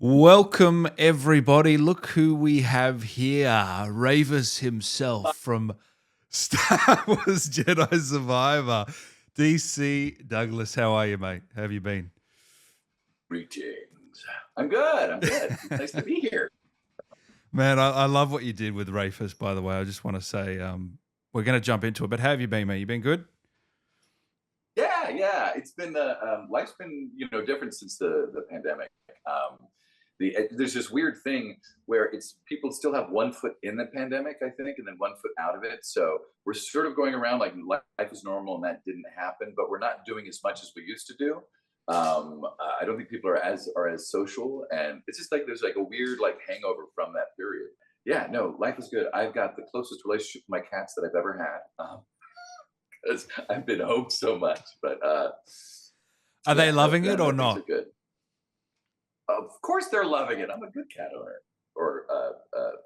Welcome, everybody. Look who we have here. Rayvis himself from Star Wars Jedi Survivor. D.C Douglas, how are you, mate? How have you been? Greetings. I'm good. I'm good. Nice to be here. Man, I love what you did with Rayvis, by the way. I just want to say we're going to jump into it, but how have you been, mate? You been good? Yeah. It's been life's been different since the pandemic. There's this weird thing where it's people still have one foot in the pandemic, I think, and then one foot out of it. So we're sort of going around like life is normal, and that didn't happen. But we're not doing as much as we used to do. I don't think people are as social, and it's just like there's like a weird like hangover from that period. Yeah, no, life is good. I've got the closest relationship with my cats that I've ever had. Because I've been home so much. But Are they loving no, it or things are not? good. Of course, they're loving it. I'm a good cat owner or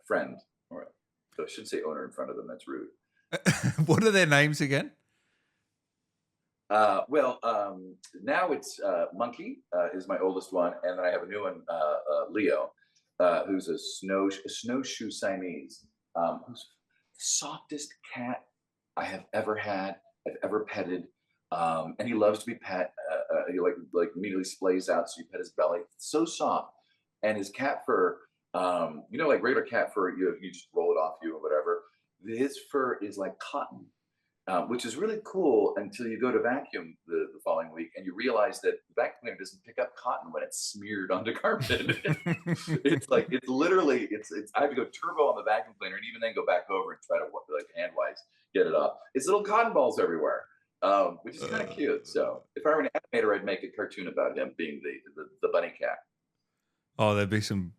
friend, or so I should say owner in front of them. That's rude. What are their names again? Now it's Monkey is my oldest one, and then I have a new one, Leo, who's a snowshoe Siamese, who's the softest cat I have ever had, I've ever petted, and he loves to be pet. He like immediately splays out, so you pet his belly. So soft, and his cat fur, like regular cat fur, you just roll it off you or whatever. His fur is like cotton, which is really cool until you go to vacuum the following week and you realize that the vacuum cleaner doesn't pick up cotton when it's smeared onto carpet. It's literally I have to go turbo on the vacuum cleaner and even then go back over and try to like hand wise get it off. It's little cotton balls everywhere, which is kind of cute. So if I were an animator, I'd make a cartoon about him being the bunny cat. Oh, there'd be some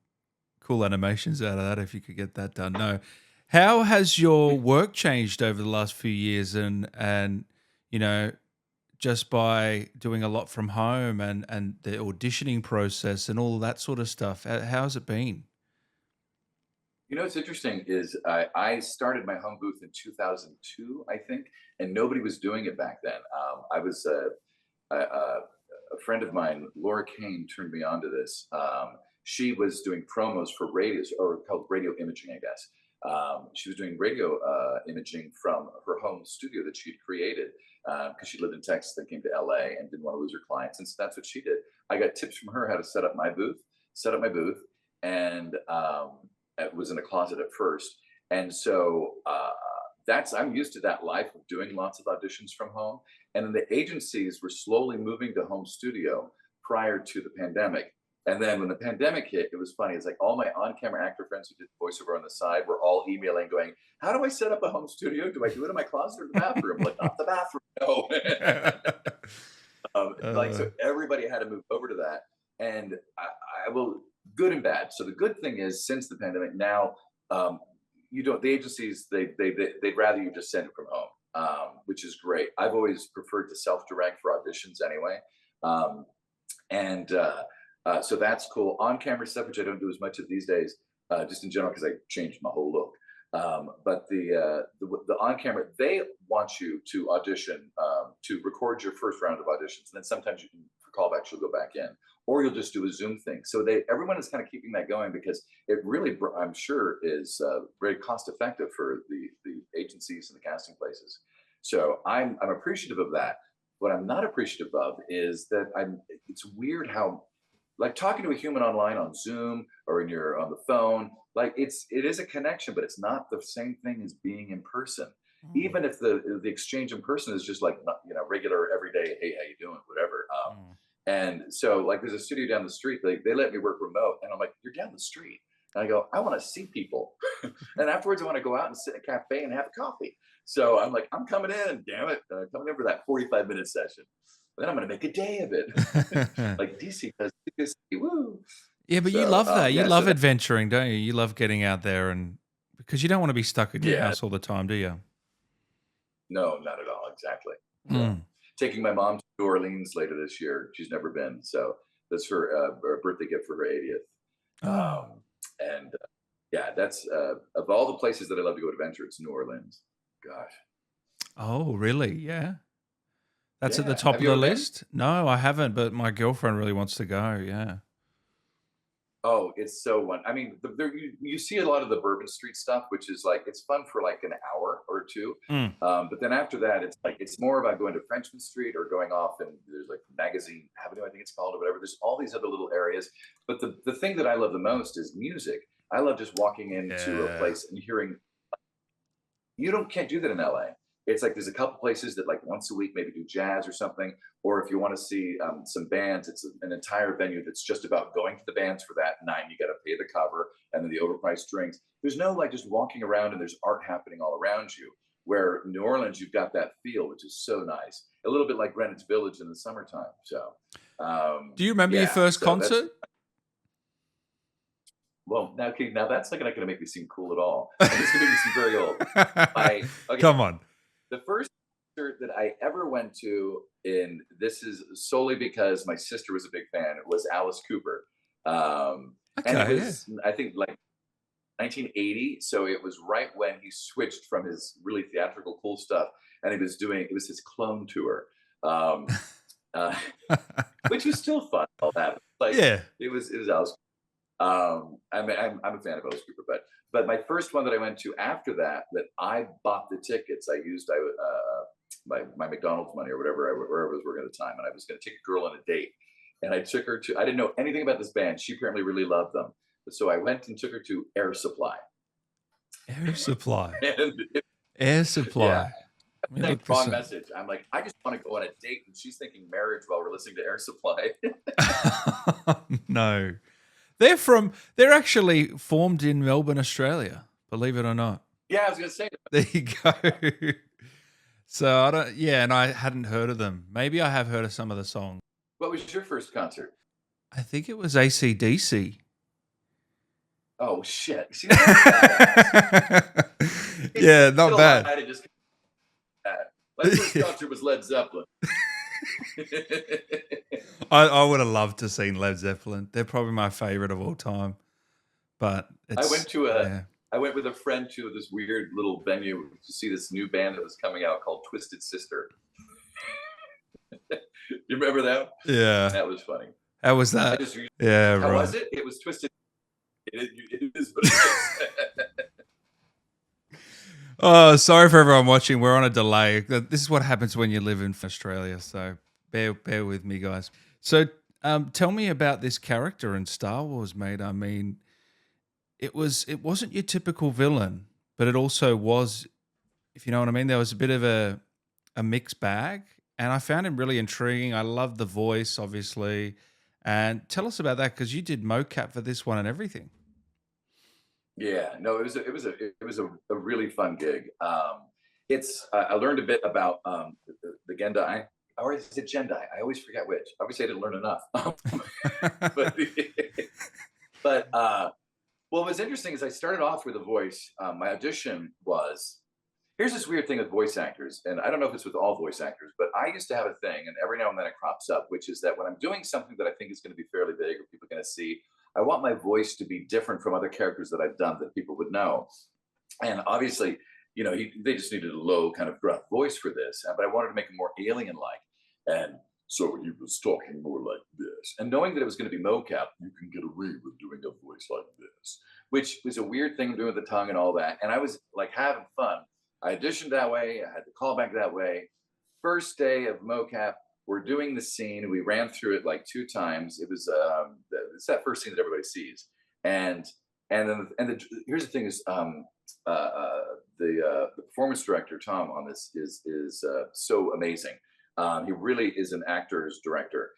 cool animations out of that if you could get that done. No. How has your work changed over the last few years and you know, just by doing a lot from home and the auditioning process and all that sort of stuff? How's it been? What's interesting is I started my home booth in 2002, I think, and nobody was doing it back then. I was a friend of mine, Laura Kane, turned me on to this. She was doing promos for radios, or called radio imaging, I guess. She was doing radio imaging from her home studio that she'd created because she lived in Texas and came to LA and didn't want to lose her clients. And so that's what she did. I got tips from her how to set up my booth, and it was in a closet at first. And so I'm used to that life of doing lots of auditions from home. And then the agencies were slowly moving to home studio prior to the pandemic. And then when the pandemic hit, it was funny. It's like all my on-camera actor friends who did voiceover on the side were all emailing, going, "How do I set up a home studio? Do I do it in my closet or the bathroom?" Like, not the bathroom, no. So everybody had to move over to that, and I will good and bad. So the good thing is, since the pandemic, now you don't. The agencies they'd rather you just send it from home, which is great. I've always preferred to self-direct for auditions anyway, and so that's cool. On-camera stuff, which I don't do as much of these days, just in general because I changed my whole look. But the on-camera, they want you to audition, to record your first round of auditions, and then sometimes you can for callbacks you'll go back in, or you'll just do a Zoom thing. So everyone is kind of keeping that going because it really, I'm sure, is very cost effective for the agencies and the casting places. So I'm appreciative of that. What I'm not appreciative of is that it's weird how, like, talking to a human online on Zoom or on the phone, like it is a connection, but it's not the same thing as being in person. Mm, Even if the exchange in person is just like regular everyday, hey, how you doing, whatever. mm. And so like there's a studio down the street. They let me work remote, and I'm like, you're down the street. And I go, I want to see people, and afterwards I want to go out and sit in a cafe and have a coffee. So I'm like, I'm coming in, damn it, coming in for that 45-minute session. Then I'm going to make a day of it, like DC does. Woo! Yeah, but you So love that. You yeah, so love adventuring, don't you? You love getting out there and because you don't want to be stuck in your yeah, house all the time, do you? no, not at all, exactly. So Mm. taking my mom to New Orleans later this year. She's never been, so that's her birthday gift for her 80th. Oh. And yeah, that's of all the places that I love to go adventure, it's New Orleans. Gosh, Oh, really? Yeah. That's at the yeah. top Have of you the ever been? list? No, I haven't, but my girlfriend really wants to go. Yeah. Oh, it's so one. I mean, there, you see a lot of the Bourbon Street stuff, which is like it's fun for like an hour or two, Mm. but then after that, it's like it's more about going to Frenchman Street or going off and there's like Magazine Avenue, I think it's called, or whatever. There's all these other little areas, but the thing that I love the most is music. I love just walking into a Yeah. place and hearing you don't can't do that in LA. It's like there's a couple places that like once a week maybe do jazz or something, or if you want to see some bands, it's an entire venue that's just about going to the bands for that night. You got to pay the cover and then the overpriced drinks. There's no like just walking around and there's art happening all around you. Where New Orleans, you've got that feel, which is so nice. A little bit like Greenwich Village in the summertime. So, Do you remember your yeah. first So that's concert? well now. Okay, now that's not going to make me seem cool at all, and this is going to make me seem very old. I okay. Come on. The first concert that I ever went to, and this is solely because my sister was a big fan, it was Alice Cooper. And it Okay, yeah. was, I think, like 1980. So it was right when he switched from his really theatrical cool stuff and he was doing, it was his clone tour, um, uh, which was still fun. All that. Like, Yeah. it was Alice. I'm a fan of Alice Cooper, but my first one that I went to after that, that I bought the tickets. I used my McDonald's money or whatever wherever I was working at the time, and I was going to take a girl on a date, and I took her to. I didn't know anything about this band. She apparently really loved them, so I went and took her to Air Supply, Air Supply. and Air yeah, Supply. Let me like look this wrong up. message. I'm like, I just want to go on a date, and she's thinking marriage while we're listening to Air Supply. No. They're actually formed in Melbourne, Australia, believe it or not. Yeah, I was gonna say, There you go. So I don't, yeah, and I hadn't heard of them. Maybe I have heard of some of the songs. what was your first concert? I think it was AC/DC. Oh shit! See, that's badass. Yeah, not Still bad. alive, just that. My first concert was Led Zeppelin. I would have loved to seen Led Zeppelin. They're probably my favorite of all time. But I went it's to a yeah. I went with a friend to this weird little venue to see this new band that was coming out called Twisted Sister. You remember that? Yeah. That was funny. How was I that? just Yeah, how right. was it? It was Twisted. It is what it is. Oh, sorry for everyone watching. We're on a delay. This is what happens when you live in Australia. So bear with me, guys. So tell me about this character in Star Wars, mate. I mean, it wasn't your typical villain, but it also was, if you know what I mean. There was a bit of a mixed bag, and I found him really intriguing. I love the voice, obviously. And tell us about that because you did mocap for this one and everything. Yeah, no, it was a really fun gig. I learned a bit about the Gendai, or is it Gendai? I always forget which. Obviously, I didn't learn enough. but but what was interesting is I started off with a voice. My audition was here's this weird thing with voice actors, and I don't know if it's with all voice actors, but I used to have a thing, and every now and then it crops up, which is that when I'm doing something that I think is going to be fairly big or people are going to see, I want my voice to be different from other characters that I've done that people would know. And obviously, they just needed a low kind of gruff voice for this, but I wanted to make it more alien-like. And so he was talking more like this. And knowing that it was going to be mocap, you can get away with doing a voice like this, which was a weird thing doing with the tongue and all that. And I was like having fun. I auditioned that way. I had the callback that way. First day of mocap, we're doing the scene. We ran through it like 2 times. It's that first scene that everybody sees. And here's the thing is the performance director Tom on this is so amazing. He really is an actor's director.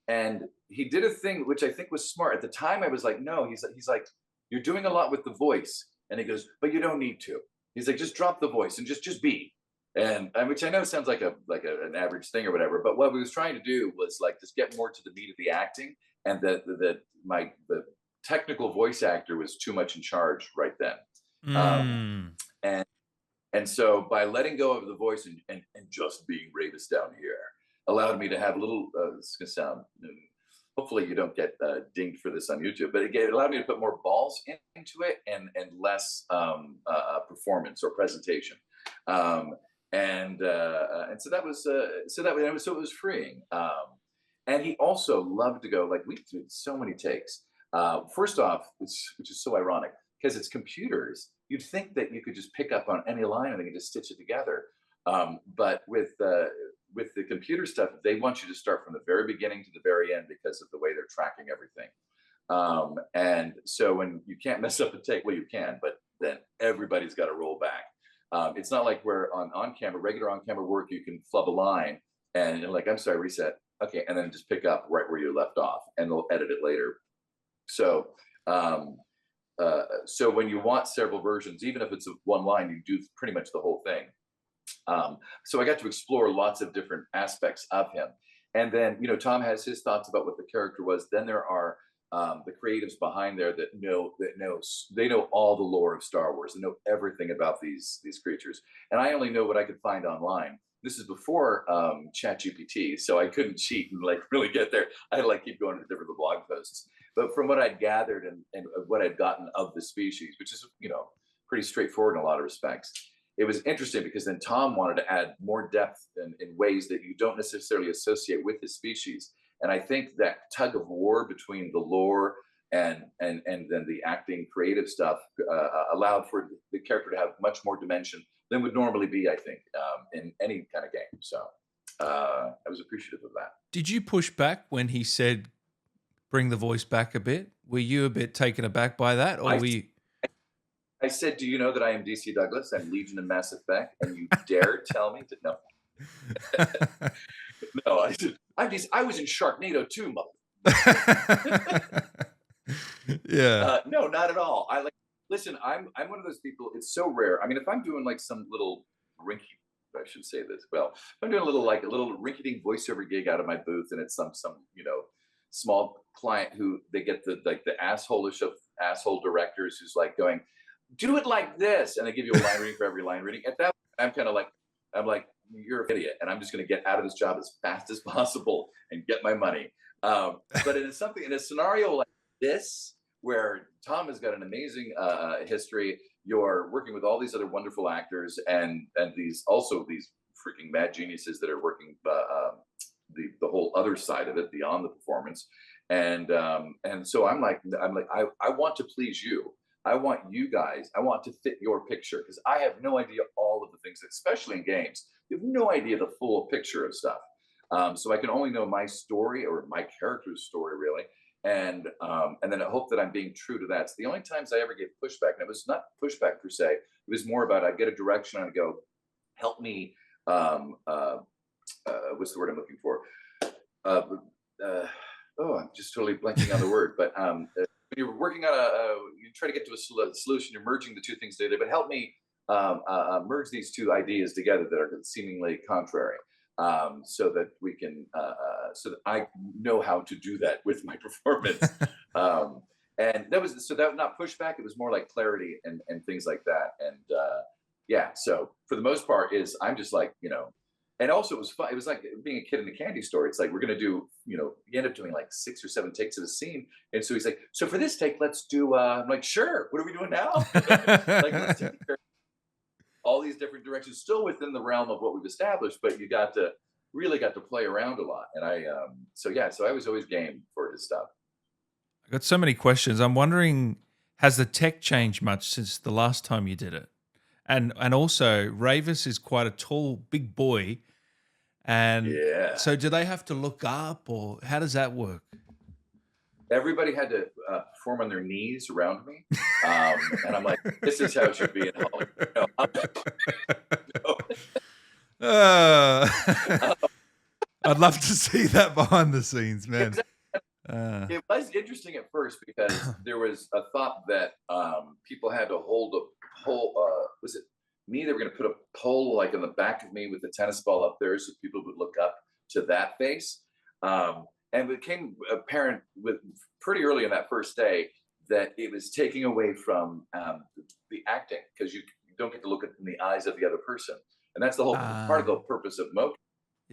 And he did a thing which I think was smart. At the time, I was like, no, he's like, you're doing a lot with the voice. And he goes, but you don't need to. He's like, just drop the voice and just be. And which I know sounds like an average thing or whatever, but what we was trying to do was like just get more to the meat of the acting, and the technical voice actor was too much in charge right then. Um, Mm. and and so by letting go of the voice and just being Rayvis down here allowed me to have a little, this is going to sound, hopefully you don't get dinged for this on YouTube, but it allowed me to put more balls into it and less performance or presentation. Um, and so that was, so it was freeing. And he also loved to go, like we did so many takes. First off, which is so ironic because it's computers. You'd think that you could just pick up on any line and they can just stitch it together. But with the computer stuff, they want you to start from the very beginning to the very end because of the way they're tracking everything. And so when you can't mess up a take, well, you can, but then everybody's got to roll back. It's not like where on camera, regular on camera work, you can flub a line and you're like, I'm sorry, reset. Okay. And then just pick up right where you left off and they'll edit it later. So, so when you want several versions, even if it's one line, you do pretty much the whole thing. So I got to explore lots of different aspects of him. And then, Tom has his thoughts about what the character was. Then there are the creatives behind there that they know all the lore of Star Wars. They know everything about these creatures. And I only know what I could find online. This is before Chat GPT, so I couldn't cheat and like really get there. I had to like keep going to different blog posts. But from what I'd gathered and what I'd gotten of the species, which is pretty straightforward in a lot of respects, it was interesting because then Tom wanted to add more depth in ways that you don't necessarily associate with his species. And I think that tug of war between the lore and then the acting creative stuff allowed for the character to have much more dimension than would normally be, I think, in any kind of game. So I was appreciative of that. Did you push back when he said, bring the voice back a bit? Were you a bit taken aback by that? Or were you... I said, do you know that I am D.C. Douglas? I'm Legion and Mass Effect, and you dare tell me to no. No, I said, I was in Sharknado too, mother. Yeah. No, not at all. Listen, I'm one of those people. It's so rare. I mean, if I'm doing like some little I should say this. Well, if I'm doing a little rinky-dink voiceover gig out of my booth, and it's some small client who they get the asshole-ish of asshole directors who's like going, do it like this, and they give you a line reading for every line reading. At that point, I'm like, you're an idiot, and I'm just going to get out of this job as fast as possible and get my money. But in a scenario like this, where Tom has got an amazing history, you're working with all these other wonderful actors and these freaking mad geniuses that are working the whole other side of it beyond the performance, and so I'm like I want to please you. I want you guys, I want to fit your picture because I have no idea all of the things, especially in games. You have no idea the full picture of stuff. So I can only know my story or my character's story, really. And then I hope that I'm being true to that. It's the only times I ever get pushback. And it was not pushback per se. It was more about I'd get a direction and I'd go, help me. What's the word I'm looking for? I'm just totally blanking on the word. But when you're working on you try to get to a solution, you're merging the two things together, but help me merge these two ideas together that are seemingly contrary, so that we can, so that I know how to do that with my performance. And that was not pushback. It was more like clarity and things like that. And yeah, so for the most part I'm just like, and also it was fun. It was like being a kid in a candy store. It's like, we're going to do, you end up doing like 6 or 7 takes of a scene. And so he's like, so for this take, let's do, I'm like, sure. What are we doing now? Like, let's take all these different directions, still within the realm of what we've established, but you really got to play around a lot. And so I was always game for his stuff. I got so many questions. I'm wondering, has the tech changed much since the last time you did it? And also, Rayvis is quite a tall, big boy. And yeah. So do they have to look up, or how does that work? Everybody had to perform on their knees around me. And I'm like, this is how it should be in Hollywood. I'd love to see that behind the scenes, man. Exactly. It was interesting at first because there was a thought that people had to hold a pole. Was it me? They were going to put a pole like in the back of me with the tennis ball up there so people would look up to that face. And it became apparent pretty early in that first day that it was taking away from the acting because you don't get to look in the eyes of the other person. And that's the whole part of the purpose of motion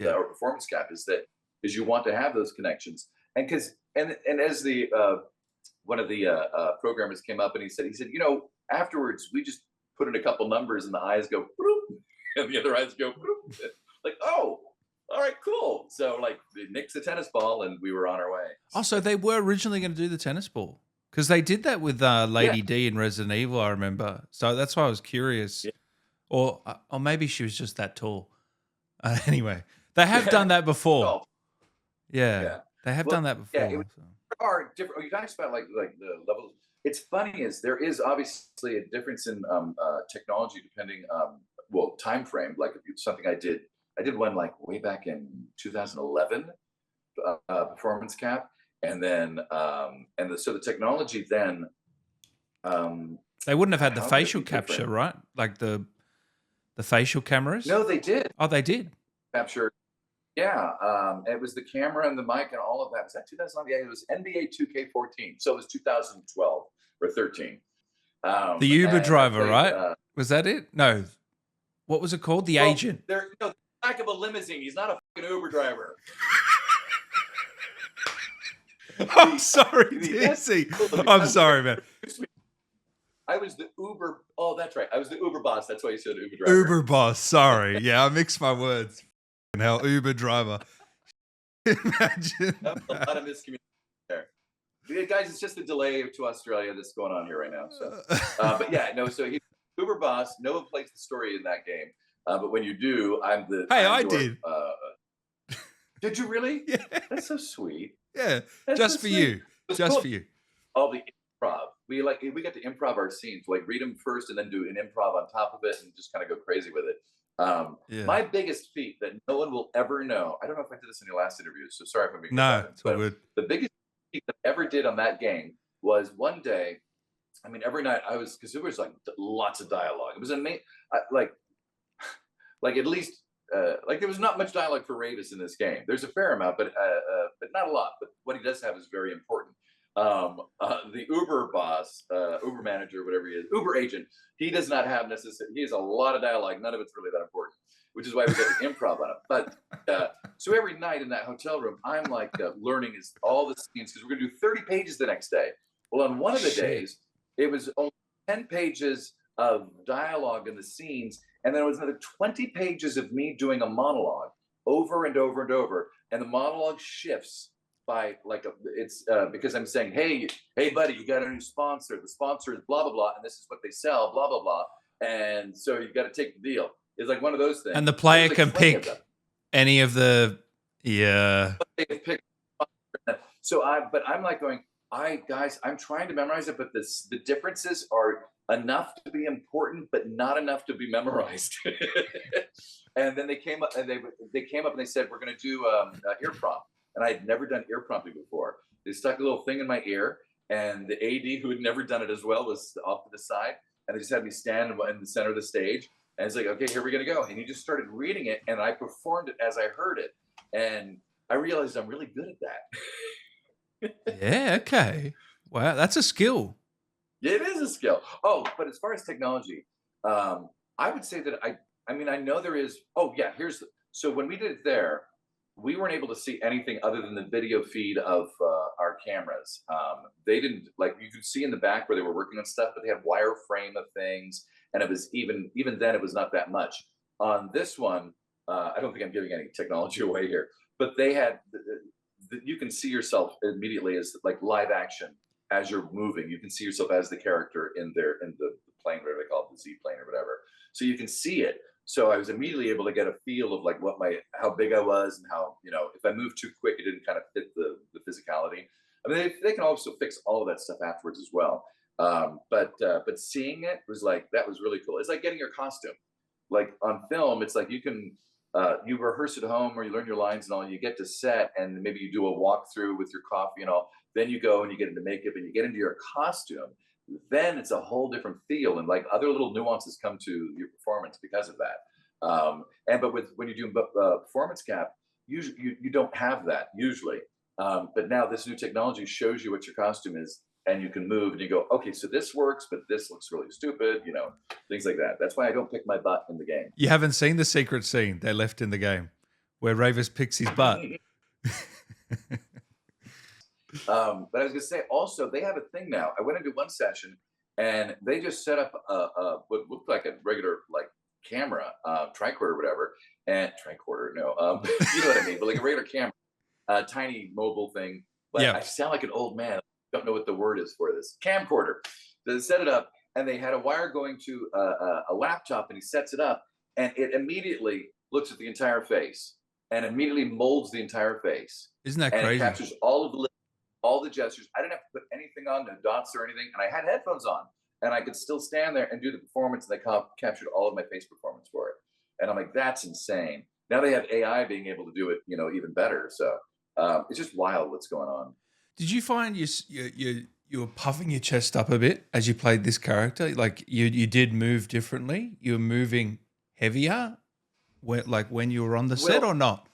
or performance cap is you want to have those connections. And as the one of the programmers came up and he said, afterwards we just put in a couple numbers and the eyes go, and the other eyes go, like, oh, all right, cool. So like they nixed the tennis ball and we were on our way. Oh, so they were originally going to do the tennis ball. Because they did that with Yeah. Lady D in Resident Evil, I remember. So that's why I was curious. Yeah. Or maybe she was just that tall. Anyway, they have done that before. Oh, Yeah, yeah. they have Well, done that yeah, before. So. there are different. You talked about like the levels. It's funny is there is obviously a difference in technology depending well time frame. Like if it's something I did one like way back in 2011 performance cap, and then so the technology then They wouldn't have had the how could it facial be capture, different? right? Like the facial cameras. No, they did Oh, they did. capture. Yeah, it was the camera and the mic and all of that. Was that 2011? Yeah, it was NBA 2K14. So it was 2012 or 13. The Uber And I driver, played. right? Was that it? No. What was it called? The Well, agent. there, no, the back of a limousine. He's not a fucking Uber driver. I'm sorry, DC. I'm sorry, man. I was the Uber. Oh, that's right. I was the Uber boss. That's why you said Uber driver. Uber boss. Sorry. Yeah, I mixed my words. Hell, Uber driver. Imagine. A lot of miscommunication there. Yeah, guys, it's just a delay to Australia that's going on here right now. So, but yeah, no. So he's Uber boss. No one plays the story in that game. But when you do, I'm the. Hey, I'm I your, did. Did you really? Yeah. That's so sweet. Yeah. That's Just so for sweet. you. Just Cool. for you. All the improv. We get to improv our scenes, like read them first and then do an improv on top of it and just kind of go crazy with it. Yeah. My biggest feat that no one will ever know. I don't know if I did this in your last interview, so sorry if I'm being No, redundant, it's all but good. the biggest feat that I ever did on that game was one day. I mean, every night I was because there was like lots of dialogue. It was amazing. Like at least like there was not much dialogue for Rayvis in this game. There's a fair amount, but not a lot. But what he does have is very important. The Uber boss, Uber manager, whatever he is, Uber agent, he does not have necessarily. He has a lot of dialogue. None of it's really that important, which is why we get the improv on it. But so every night in that hotel room, I'm like learning is all the scenes because we're gonna do 30 pages the next day. Well, on one of the days, it was only 10 pages of dialogue in the scenes, and then it was another 20 pages of me doing a monologue over and over and over, and the monologue shifts by like it's because I'm saying, hey, buddy, you got a new sponsor. The sponsor is blah blah blah, and this is what they sell, blah blah blah, and so you got to take the deal. It's like one of those things. And the player like can pick any of the So I'm like going, guys, I'm trying to memorize it, but the differences are enough to be important, but not enough to be memorized. And then they came up and they said, we're going to do ear prompt. And I had never done ear prompting before. They stuck a little thing in my ear, and the AD who had never done it as well was off to the side, and they just had me stand in the center of the stage. And it's like, okay, here we're gonna go. And he just started reading it, and I performed it as I heard it, and I realized I'm really good at that. Yeah. Okay. Wow, that's a skill. Yeah, it is a skill. Oh, but as far as technology, I would say that I mean, I know there is. Oh, yeah. So when we did it there, we weren't able to see anything other than the video feed of our cameras. They didn't like you could see in the back where they were working on stuff, but they had wireframe of things, and it was even then it was not that much. On this one, I don't think I'm giving any technology away here, but they had you can see yourself immediately as like live action as you're moving. You can see yourself as the character in the plane, whatever they call it, the Z plane or whatever. So you can see it. So I was immediately able to get a feel of like how big I was and how, if I moved too quick, it didn't kind of fit the physicality. I mean, they can also fix all of that stuff afterwards as well. But seeing it was like, that was really cool. It's like getting your costume. Like on film, it's like you can, you rehearse at home or you learn your lines and all, you get to set and maybe you do a walkthrough with your coffee and all, then you go and you get into makeup and you get into your costume. Then it's a whole different feel and like other little nuances come to your performance because of that. But when you're doing performance cap, usually you don't have that usually. But now this new technology shows you what your costume is and you can move and you go, okay, so this works, but this looks really stupid, things like that. That's why I don't pick my butt in the game. You haven't seen the secret scene they left in the game where Rayvis picks his butt. But I was gonna say also they have a thing now. I went into one session and they just set up what looked like a regular like camera, tricorder or whatever, and tricorder, no, you know what I mean, but like a regular camera, tiny mobile thing. But Yeah. I sound like an old man. don't know what the word is for this, camcorder. They set it up, and they had a wire going to a laptop, and he sets it up, and it immediately looks at the entire face and immediately molds the entire face. Isn't that And it crazy? captures all of the all the gestures. I didn't have to put anything on, no dots or anything, and I had headphones on, and I could still stand there and do the performance. And they captured all of my face performance for it, and I'm like, that's insane. Now they have AI being able to do it, even better. So it's just wild what's going on. Did you find you were puffing your chest up a bit as you played this character? Like you did move differently. You were moving heavier, when you were on the set, or not?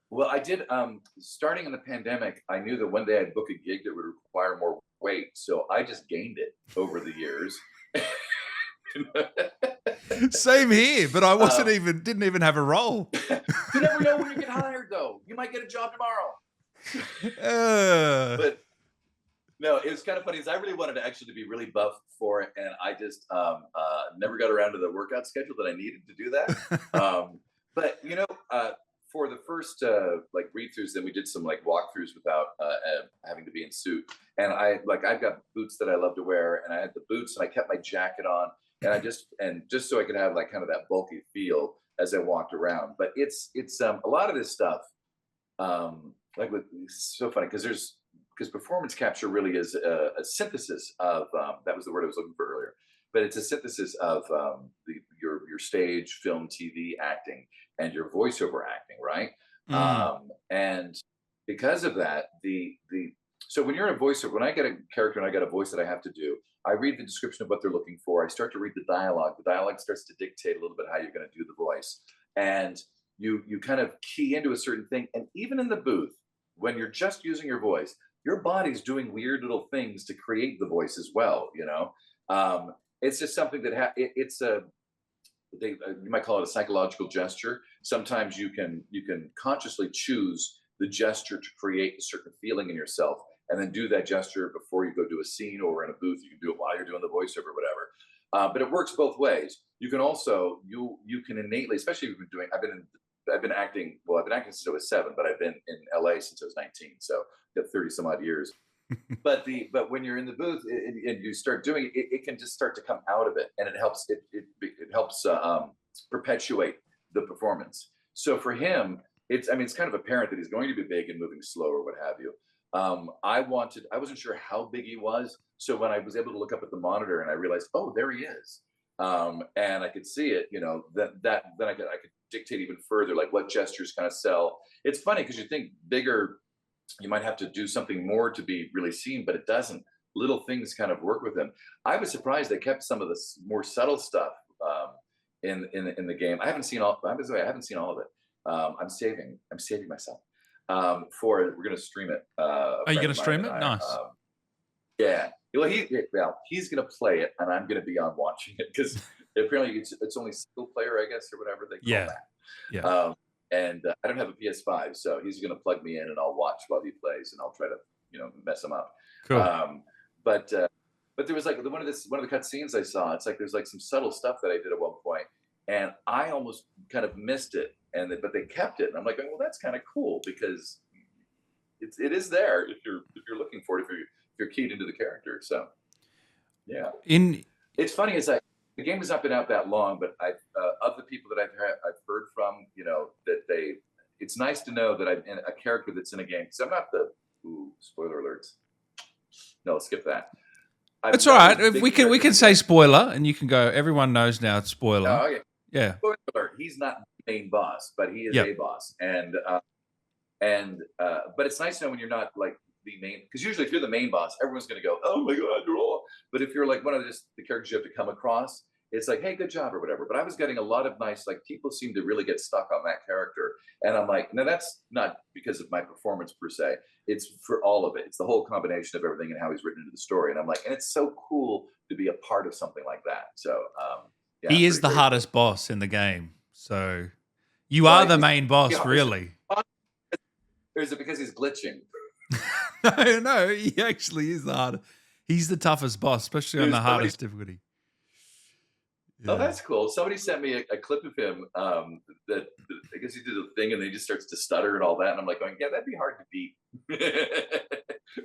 Well, I did. Starting in the pandemic, I knew that one day I'd book a gig that would require more weight, so I just gained it over the years. Same here, but I didn't even have a role. You never know when you get hired, though. You might get a job tomorrow. But no, it was kind of funny. I really wanted to actually be really buff for it, and I just never got around to the workout schedule that I needed to do that. But for the first read-throughs, then we did some walkthroughs without having to be in suit. And I've got boots that I love to wear, and I had the boots, and I kept my jacket on, and just so I could have kind of that bulky feel as I walked around. But it's a lot of this stuff. It's so funny because performance capture really is a synthesis of that was the word I was looking for earlier. But it's a synthesis of your stage, film, TV acting, and your voiceover acting, right? And because of that, so when you're in a voiceover, when I get a character and I got a voice that I have to do, I read the description of what they're looking for. I start to read the dialogue. The dialogue starts to dictate a little bit how you're going to do the voice, and you kind of key into a certain thing. And even in the booth, when you're just using your voice, your body's doing weird little things to create the voice as well. It's just something that you might call it a psychological gesture. Sometimes you can consciously choose the gesture to create a certain feeling in yourself, and then do that gesture before you go do a scene or in a booth. You can do it while you're doing the voiceover, whatever. But it works both ways. You can also you can innately, especially if you've been doing. I've been acting. Well, I've been acting since I was 7, but I've been in LA since I was 19. So I've got 30 some odd years. But when you're in the booth and you start doing it, it can just start to come out of it, and it helps perpetuate the performance. So for him, it's kind of apparent that he's going to be big and moving slow or what have you. I wasn't sure how big he was, so when I was able to look up at the monitor and I realized, oh, there he is, and I could see it. Then I could dictate even further, like what gestures kind of sell. It's funny because you think bigger, you might have to do something more to be really seen, but it doesn't. Little things kind of work with them. I was surprised they kept some of the more subtle stuff in the game. I haven't seen all. I haven't seen all of it. I'm saving myself for it. We're gonna stream it. Are you gonna stream it? Nice. Yeah. Well, he's gonna play it, and I'm gonna be on watching it because apparently it's only single player, I guess, or whatever they call that. Yeah. And I don't have a PS5, so he's going to plug me in, and I'll watch while he plays, and I'll try to mess him up. Cool. But there was one of the cut scenes I saw. It's there's some subtle stuff that I did at one point, and I almost kind of missed it, but they kept it, and I'm like, well, that's kind of cool because it is there if you're looking for it, if you're keyed into the character. So yeah, it's funny the game has not been out that long, but of the people that I've heard from, that it's nice to know that I'm in a character that's in a game, because I'm not spoiler alerts. No, skip that. It's all right. If we can say spoiler, and you can go. Everyone knows now it's spoiler. Oh, okay. Yeah. Spoiler alert. He's not the main boss, but he is a boss, but it's nice to know when you're not the main, because usually if you're the main boss, everyone's going to go, oh my god, you're all. But if you're one of the characters you have to come across, it's hey, good job or whatever. But I was getting a lot of nice, people seem to really get stuck on that character, and I'm like, no, that's not because of my performance per se. It's for all of it. It's the whole combination of everything and how he's written into the story. And I'm like, and it's so cool to be a part of something like that. So yeah, he is the hardest boss in the game. So you are the main boss, really. Or is it because he's glitching? No, he actually is the hardest. He's the toughest boss, especially on the hardest difficulty. Oh, Yeah. that's cool. Somebody sent me a clip of him, that I guess he did a thing and then he just starts to stutter and all that, and I'm like going, "Yeah, that'd be hard to beat."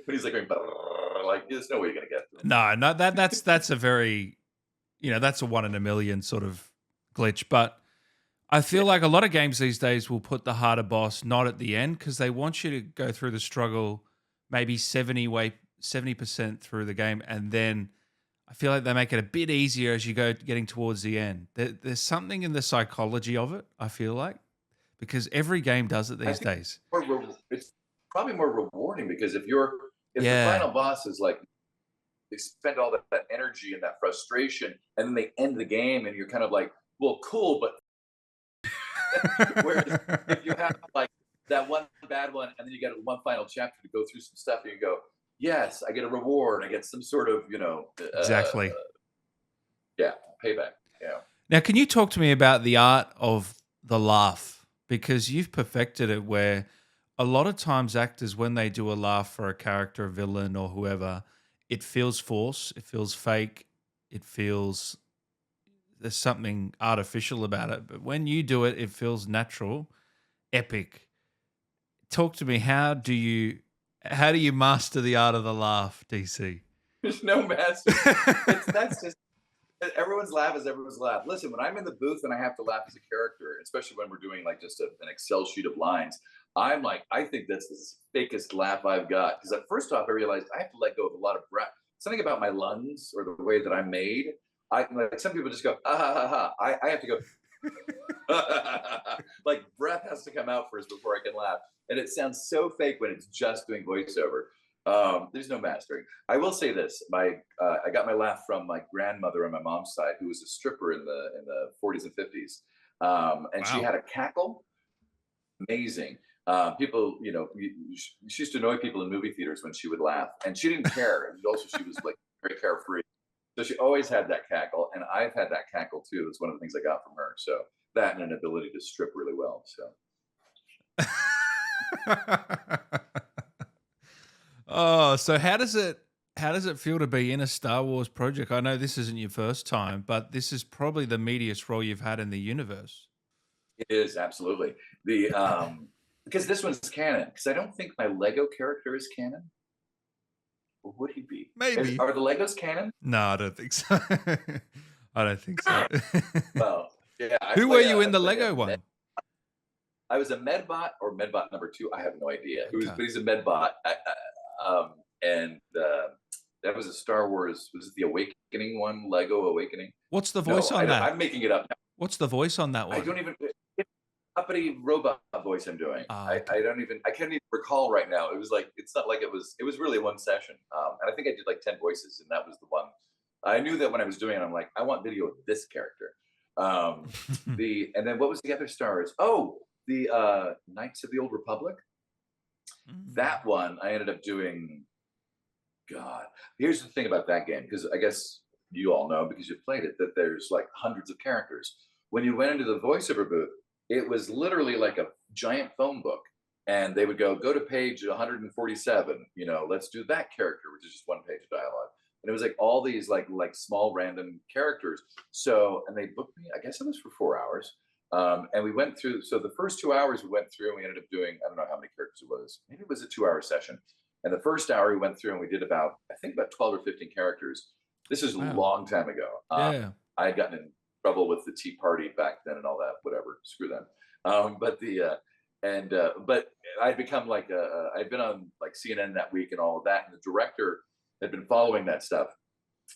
When he's like going, "Brrr," like, there's no way you're gonna get to him. No, no, that's a very, that's a one in a million sort of glitch. But I Yeah. feel like a lot of games these days will put the harder boss not at the end because they want you to go through the struggle maybe 70% through the game, and then I feel like they make it a bit easier as you go getting towards the end. There's something in the psychology of it, I feel like, because every game does it I these think days. it's probably more rewarding because if the Yeah. final boss is like they spend all that energy and that frustration, and then they end the game, and you're kind of like, well, cool, but whereas if you have like that one bad one, and then you get one final chapter to go through some stuff, and you go, yes, I get a reward, I get some sort of, Exactly. yeah, payback. Yeah. Now, can you talk to me about the art of the laugh? Because you've perfected it where a lot of times actors, when they do a laugh for a character, a villain, or whoever, it feels forced, it feels fake, it feels there's something artificial about it. But when you do it, it feels natural, epic. Talk to me. How do you master the art of the laugh, DC? There's no master. That's just everyone's laugh is everyone's laugh. Listen, when I'm in the booth and I have to laugh as a character, especially when we're doing like just an Excel sheet of lines, I'm like, I think that's the fakest laugh I've got. Because at first off, I realized I have to let go of a lot of breath. Something about my lungs or the way that I'm made. I like some people just go, ah ha ha ha. I have to go, like breath has to come out first before I can laugh. And it sounds so fake when it's just doing voiceover. There's no mastering. I will say this: I got my laugh from my grandmother on my mom's side, who was a stripper in the 40s and 50s, and she Wow. had a cackle, amazing. People, she used to annoy people in movie theaters when she would laugh, and she didn't care. And also, she was like very carefree, so she always had that cackle, and I've had that cackle too. It's one of the things I got from her. So that and an ability to strip really well. So Oh, so how does it feel to be in a Star Wars project? I know this isn't your first time, but this is probably the meatiest role you've had in the universe. it is absolutely the because this one's canon. Because I don't think my Lego character is canon. Or would he be? Maybe. Are the Legos canon? No, I don't think so. I don't think so. Well, yeah, Who were you in the Lego one? I was a Medbot or Medbot number two. I have no idea who is, Okay. but he's a Medbot. And that was a Star Wars. Was it the Awakening one? Lego Awakening? What's the voice No, on that? I'm making it up now. What's the voice on that I one? don't even. It's uppity robot voice I'm doing. Ah, okay. I don't even. I can't even recall right now. It was like it's not like it was. It was really one session. And I think I did like 10 voices, and that was the one. I knew that when I was doing it, I'm like, I want video of this character. And then what was the other stars? Oh, the Knights of the Old Republic. Mm. That one I ended up doing. God, here's the thing about that game, because I guess you all know because you've played it that there's like hundreds of characters. When you went into the voiceover booth, it was literally like a giant phone book, and they would go to page 147. Let's do that character, which is just one page of dialogue, and it was like all these like small random characters. So, and they booked me. I guess it was for 4 hours. And we went through. So the first 2 hours we went through, and we ended up doing. I don't know how many characters it was. Maybe it was a 2 hour session. And the first hour we went through and we did I think about 12 or 15 characters. This is a Wow. long time ago. Yeah. I had gotten in trouble with the Tea Party back then and all that, whatever, screw them. But I'd become like, I'd been on like CNN that week and all of that. And the director had been following that stuff.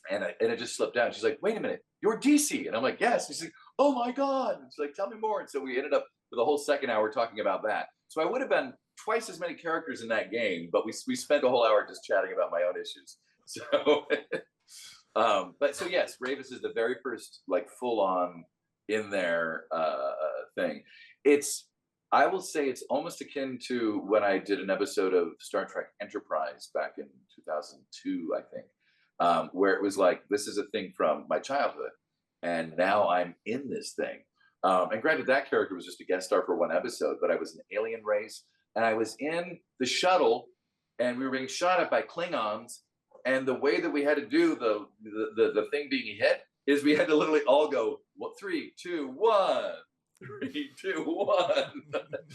And it just slipped out. She's like, wait a minute, you're DC. And I'm like, yes. She's like, oh my God. And she's like, tell me more. And so we ended up with a whole second hour talking about that. So I would have been twice as many characters in that game, but we spent a whole hour just chatting about my own issues. So, but so yes, Rayvis is the very first like full on in there thing. I will say it's almost akin to when I did an episode of Star Trek Enterprise back in 2002, I think, where it was like, this is a thing from my childhood, and now I'm in this thing. And granted, that character was just a guest star for one episode, but I was an alien race, and I was in the shuttle, and we were being shot at by Klingons, and the way that we had to do the thing being hit is we had to literally all go, well, 3, 2, 1. 3, 2, 1.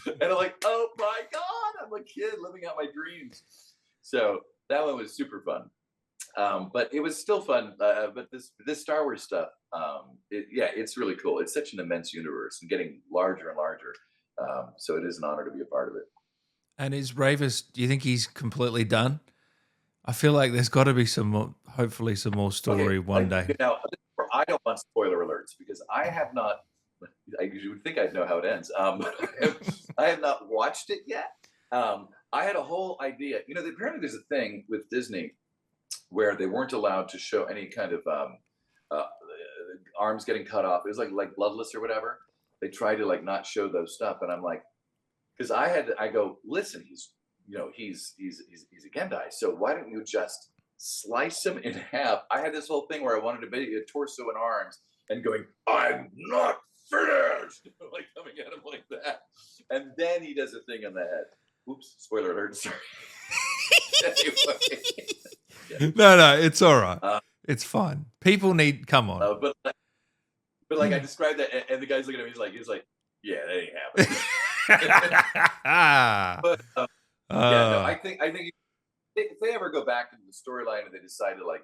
And I'm like, oh my God, I'm a kid living out my dreams. So that one was super fun. But it was still fun. But this Star Wars stuff, yeah, it's really cool. It's such an immense universe and getting larger and larger. So it is an honor to be a part of it. And is Rayvis, do you think he's completely done? I feel like there's got to be some more, hopefully some more story one day. Now, I don't want spoiler alerts because I have not. I usually would think I'd know how it ends. I have not watched it yet. I had a whole idea. You know, apparently there's a thing with Disney where they weren't allowed to show any kind of uh, arms getting cut off. It was like bloodless or whatever. They tried to like not show those stuff, and I'm like, because I go, listen, he's a Gendai, so why don't you just slice him in half? I had this whole thing where I wanted to be a torso and arms and going, I'm not finished, like coming at him like that, and then he does a thing on the head. Oops, spoiler alert. Sorry. Anyway. Yeah. No, it's all right. It's fine. People need, come on. But like I described that, and the guy's looking at me. He's like, yeah, that ain't happening. But yeah, no, I think if they ever go back into the storyline and they decide to like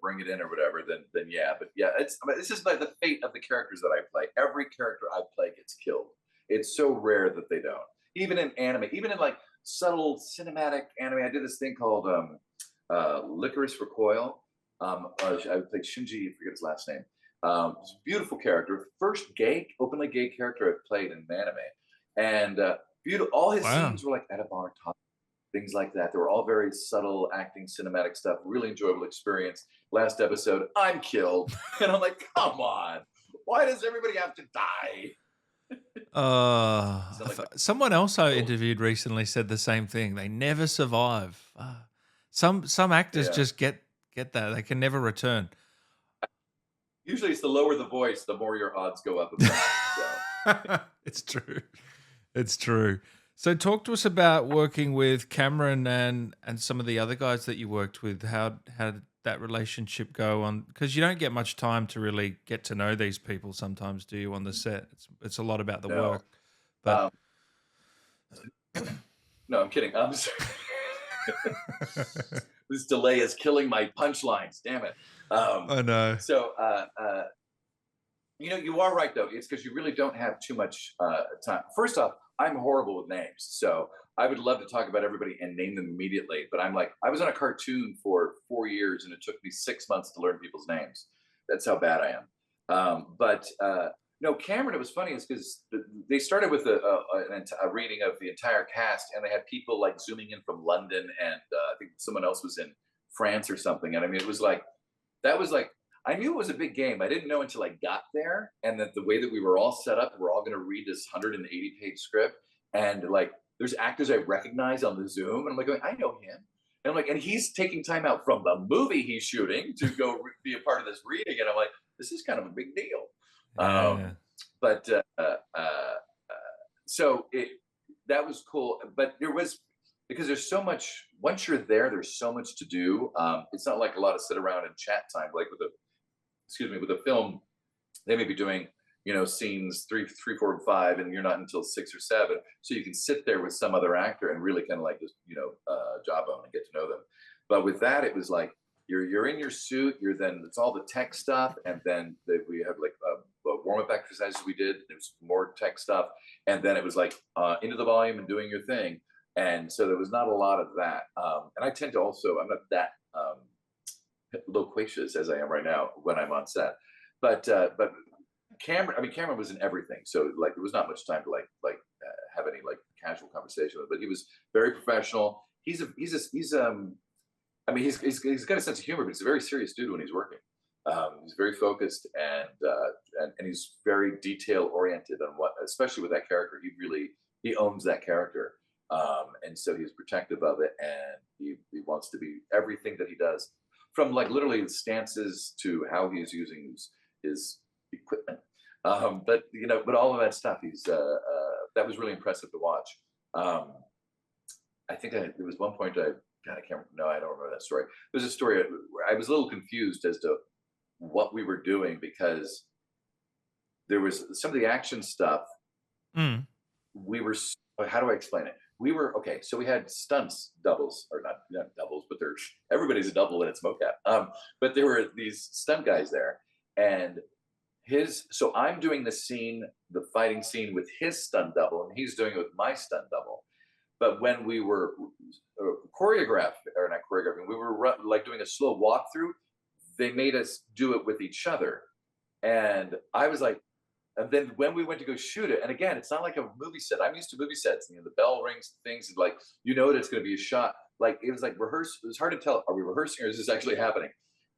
bring it in or whatever, then yeah. But yeah, this is like the fate of the characters that I play. Every character I play gets killed. It's so rare that they don't. Even in anime, even in like subtle cinematic anime, I did this thing called Licorice Recoil. I played Shinji, I forget his last name. It's a beautiful character, first openly gay character I've played in an anime, and beautiful. All his scenes were like at a bar, things like that. They were all very subtle, acting, cinematic stuff. Really enjoyable experience. Last episode, I'm killed, and I'm like, come on, why does everybody have to die? Someone else I interviewed recently said the same thing. They never survive. Some actors just get that. They can never return. Usually it's the lower the voice, the more your odds go up. So. It's true. It's true. So talk to us about working with Cameron and some of the other guys that you worked with. How did that relationship go on? Because you don't get much time to really get to know these people sometimes, do you, on the set? It's a lot about the work. But no, I'm kidding. I'm sorry. This delay is killing my punchlines. Damn it. I know. So, you are right though. It's because you really don't have too much time. First off, I'm horrible with names, so I would love to talk about everybody and name them immediately. But I'm like, I was on a cartoon for 4 years, and it took me 6 months to learn people's names. That's how bad I am. No, Cameron, it was funny is because they started with a reading of the entire cast, and they had people like zooming in from London, and I think someone else was in France or something. And I mean, it was like, that was like, I knew it was a big game. I didn't know until I got there, and that the way that we were all set up, we're all going to read this 180-page script, and like, there's actors I recognize on the Zoom, and I'm like, I know him. And I'm like, and he's taking time out from the movie he's shooting to go be a part of this reading, and I'm like, this is kind of a big deal. So that was cool, but there was, because there's so much, once you're there's so much to do. It's not like a lot of sit around and chat time, like with a film, they may be doing, scenes 3, 4, and 5, and you're not until 6 or 7. So you can sit there with some other actor and really kind of like just, jawbone and get to know them. But with that, it was like, you're in your suit, it's all the tech stuff, and then we have like warm-up exercises we did. There's more tech stuff, and then it was like into the volume and doing your thing. And so there was not a lot of that. And I tend to also, I'm not that loquacious as I am right now when I'm on set. But Cameron was in everything. So like there was not much time to have any like casual conversation with him. But he was very professional. He's got a sense of humor, but he's a very serious dude when he's working. He's very focused and he's very detail oriented on especially with that character. He owns that character. And so he's protective of it, and he wants to be everything that he does, from like literally the stances to how he's using his equipment. But all of that stuff, that was really impressive to watch. I think there was one point I don't remember that story. There's a story where I was a little confused as to what we were doing because there was some of the action stuff. Mm. We were how do I explain it? We were okay. So we had stunts doubles, or not doubles, but they're everybody's a double and it's mocap. But there were these stunt guys there, and so I'm doing the scene, the fighting scene with his stunt double, and he's doing it with my stunt double. But when we were choreographing, or not choreographing, we were like doing a slow walkthrough. They made us do it with each other, and I was like, and then when we went to go shoot it, and again, it's not like a movie set. I'm used to movie sets. You know, the bell rings, things like you know that it's going to be a shot. Like it was like rehearse. It was hard to tell. Are we rehearsing or is this actually happening?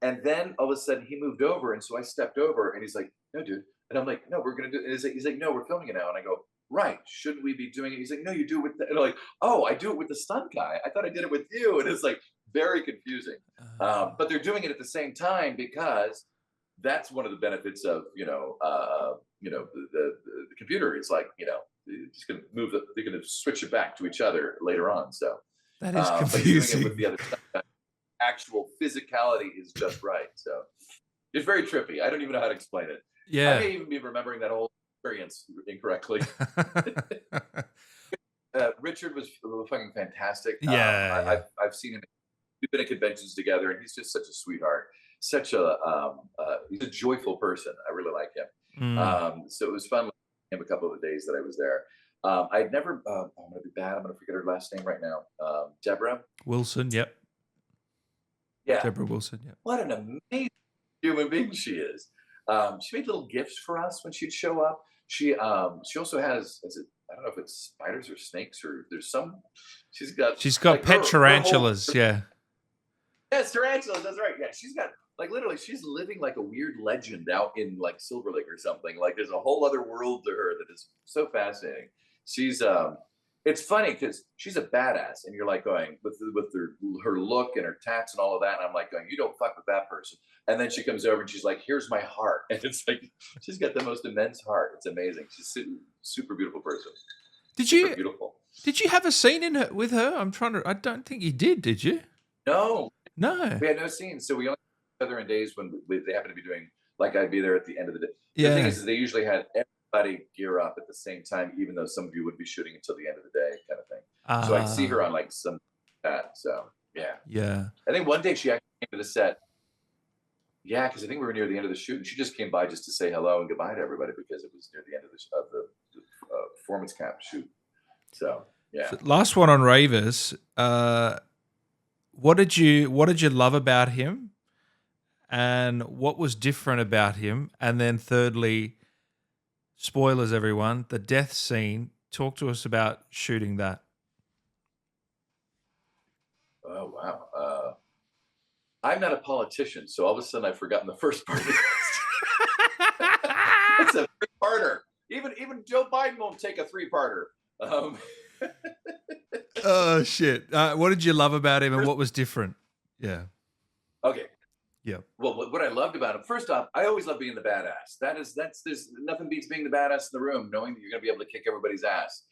And then all of a sudden he moved over, and so I stepped over, and he's like, "No, dude." And I'm like, "No, we're gonna do." And he's like, "No, we're filming it now." And I go, "Right? Shouldn't we be doing it?" He's like, "No, you do it with." And I'm like, "Oh, I do it with the stunt guy. I thought I did it with you." And it's like very confusing. But they're doing it at the same time because that's one of the benefits of the computer. It's like it's just going to move they're going to switch it back to each other later on. So That is but you're doing it with confusing. the other stuff. Actual physicality is just right. So it's very trippy. I don't even know how to explain it. I Yeah. may even be remembering that whole experience incorrectly. Richard was fucking fantastic. Yeah, yeah. I've seen him. We've been at conventions together, and he's just such a sweetheart. Such a he's a joyful person. I really like him. Mm. So it was fun with him a couple of the days that I was there. I'd never. I'm gonna be bad. I'm gonna forget her last name right now. Deborah. Wilson, yep. Yeah. Deborah Wilson, yep. What an amazing human being she is. She made little gifts for us when she'd show up. She also has, is it, I don't know if it's spiders or snakes, or there's some. She's got like pet her whole. tarantulas, yeah. Yes, tarantulas. That's right. Yeah, she's got like literally, she's living like a weird legend out in like Silver Lake or something. Like there's a whole other world to her that is so fascinating. She's it's funny because she's a badass, and you're like going with her look and her tats and all of that, and I'm like going, you don't fuck with that person. And then she comes over and she's like, here's my heart, and it's like she's got the most immense heart. It's amazing. She's super beautiful person. Did Super you beautiful. did you have a scene in her with her? I don't think you did you? No, No. we had no scenes, so we only saw each other in days when they happened to be doing. Like I'd be there at the end of the day. The thing Yeah. is they usually had everybody gear up at the same time, even though some of you would be shooting until the end of the day, kind of thing. So I'd see her on like some that. So yeah, Yeah. I think one day she actually came to the set. Yeah, because I think we were near the end of the shoot, and she just came by just to say hello and goodbye to everybody because it was near the end of the performance cap shoot. So yeah. So last one on Rayvis. What did you love about him? And what was different about him? And then thirdly, spoilers everyone, the death scene. Talk to us about shooting that. Oh wow. I'm not a politician, so all of a sudden I've forgotten the first part of this. It's a three-parter. Even Joe Biden won't take a three-parter. Oh shit! What did you love about him, and what was different? Yeah. Okay. Yeah. Well, what I loved about him, first off, I always love being the badass. There's nothing beats being the badass in the room, knowing that you're going to be able to kick everybody's ass.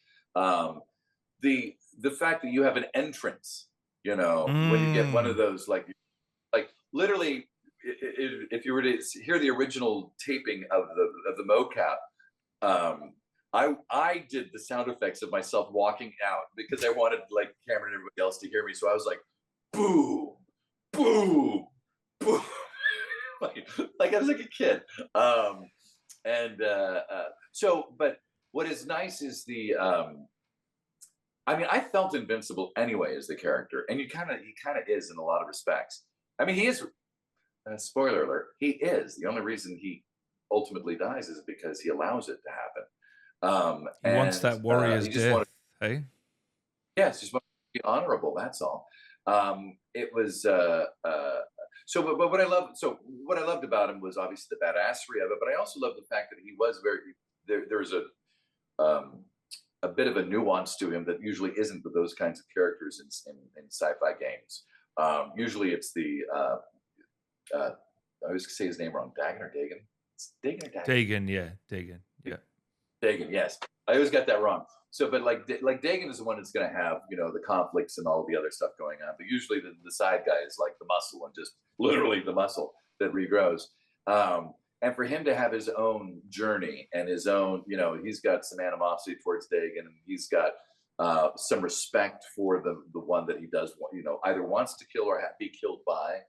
The fact that you have an entrance, when you get one of those, like literally, if you were to hear the original taping of the mocap, I did the sound effects of myself walking out because I wanted like Cameron and everybody else to hear me. So I was like, boom, boom, boom, like I was like a kid. But what is nice is I mean, I felt invincible anyway as the character, and he kind of is in a lot of respects. I mean, he is. Spoiler alert: he is. The only reason he ultimately dies is because he allows it to happen. He wants that warrior's he just death. wanted, Hey. yes, just wanted to be honorable. That's all. It was but what I loved about him was obviously the badassery of it, but I also loved the fact that he was very there's a bit of a nuance to him that usually isn't with those kinds of characters in sci-fi games. Usually it's the I always say his name wrong. Dagon or Dagon? It's Dagon or Dagon? Dagon, yeah. Dagon. Yeah. Dagon, yes. I always got that wrong. So, but like Dagon is the one that's going to have, the conflicts and all the other stuff going on. But usually the side guy is like the muscle and just literally the muscle that regrows. And for him to have his own journey and his own, he's got some animosity towards Dagon, and he's got some respect for the one that he does, either wants to kill or be killed by,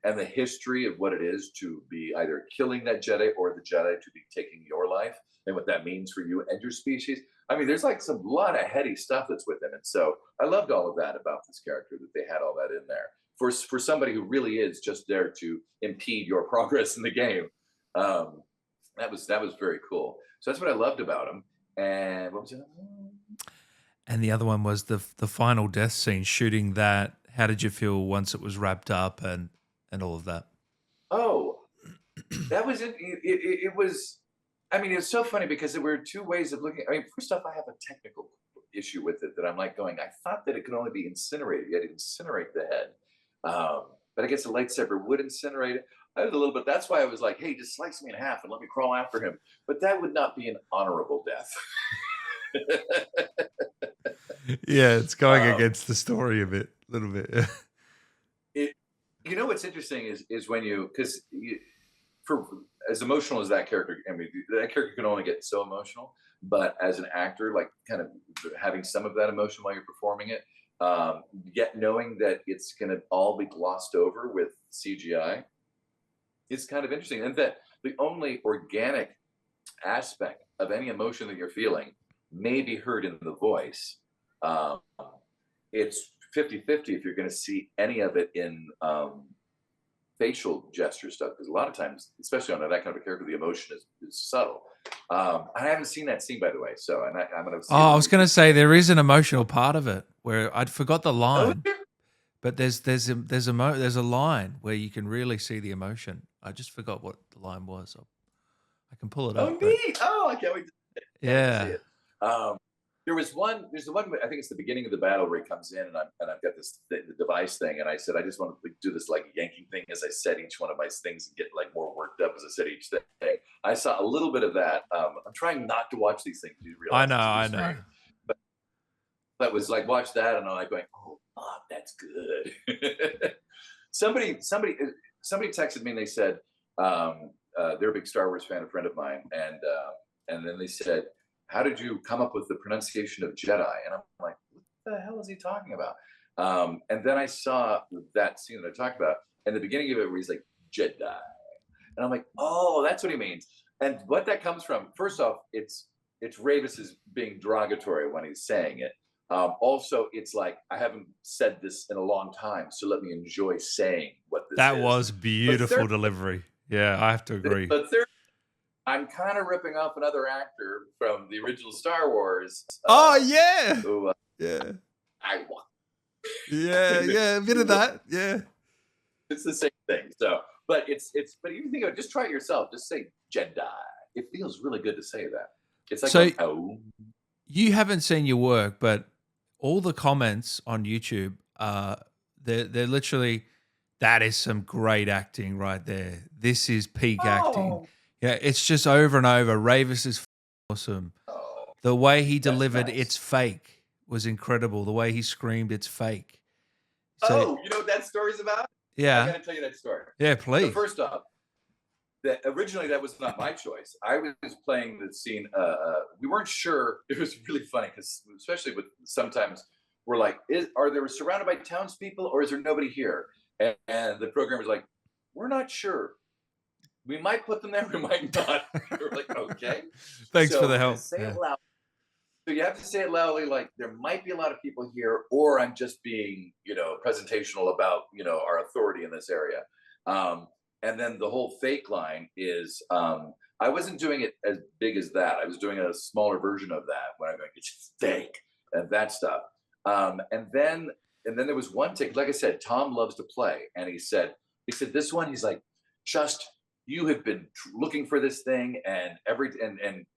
and the history of what it is to be either killing that Jedi or the Jedi to be taking your life, and what that means for you and your species. I mean, there's like some lot of heady stuff that's with him, and so I loved all of that about this character, that they had all that in there for somebody who really is just there to impede your progress in the game. Um, that was very cool. So that's what I loved about him. And what was it? And the other one was the final death scene, shooting that. How did you feel once it was wrapped up and all of that? Oh, that was it. It was. I mean, it's so funny because there were two ways of looking. I mean, first off, I have a technical issue with it that I'm like going. I thought that it could only be incinerated. You had to incinerate the head, but I guess a lightsaber would incinerate it. I was a little bit. That's why I was like, "Hey, just slice me in half and let me crawl after him." But that would not be an honorable death. Yeah, it's going against the story a little bit. It, what's interesting is when because for as emotional as that character, I mean, that character can only get so emotional. But as an actor, like kind of having some of that emotion while you're performing it, yet knowing that it's going to all be glossed over with CGI, it's kind of interesting. And that the only organic aspect of any emotion that you're feeling may be heard in the voice. Um, it's 50-50 if you're going to see any of it in facial gesture stuff, because a lot of times, especially on that kind of a character, the emotion is subtle. I haven't seen that scene, by the way, so I'm going to see I was going to say there is an emotional part of it where I'd forgot the Oh, line, but there's a line where you can really see the emotion. I just forgot what the line was. I can pull it up. But neat. Oh, I can't wait to see yeah. it. There's the one, I think it's the beginning of the battle where he comes in, and I've got the device thing, and I said, I just want to do this like yanking thing as I said each one of my things and get like more worked up as I said each thing. I saw a little bit of that. I'm trying not to watch these things. You realize I know. But that was like, watch that, and I'm like going, oh, fuck, that's good. somebody texted me and they said, they're a big Star Wars fan, a friend of mine, and then they said, how did you come up with the pronunciation of Jedi? And I'm like, what the hell is he talking about? And then I saw that scene that I talked about, and the beginning of it where he's like, Jedi. And I'm like, oh, that's what he means. And what that comes from, first off, it's Rayvis is being derogatory when he's saying it. Also, it's like, I haven't said this in a long time, so let me enjoy saying what this is. That was beautiful delivery. Yeah, I have to agree. But I'm kind of ripping off another actor from the original Star Wars. Yeah. Who, yeah. Yeah, a bit of that. Yeah. It's the same thing. So, but but you think of it, just try it yourself. Just say Jedi. It feels really good to say that. It's like, so, you haven't seen your work, but all the comments on YouTube, they're literally, that is some great acting right there. This is peak acting. Yeah, it's just over and over. Rayvis is awesome. The way he delivered "It's fake" was incredible. The way he screamed "It's fake." So, you know what that story's about? Yeah. I gotta tell you that story. Yeah, please. So first off, originally that was not my choice. I was playing the scene. We weren't sure. It was really funny because, especially with sometimes we're like, are they surrounded by townspeople or is there nobody here? And the programmer's like, we're not sure. We might put them there, we might not. We're like, okay. Thanks for the help. Say it loud. So you have to say it loudly, like there might be a lot of people here, or I'm just being, presentational about, our authority in this area. And then the whole fake line is, I wasn't doing it as big as that. I was doing a smaller version of that when I'm going, it's fake and that stuff. And then there was one take, like I said, Tom loves to play. And he said, this one, he's like, you have been looking for this thing and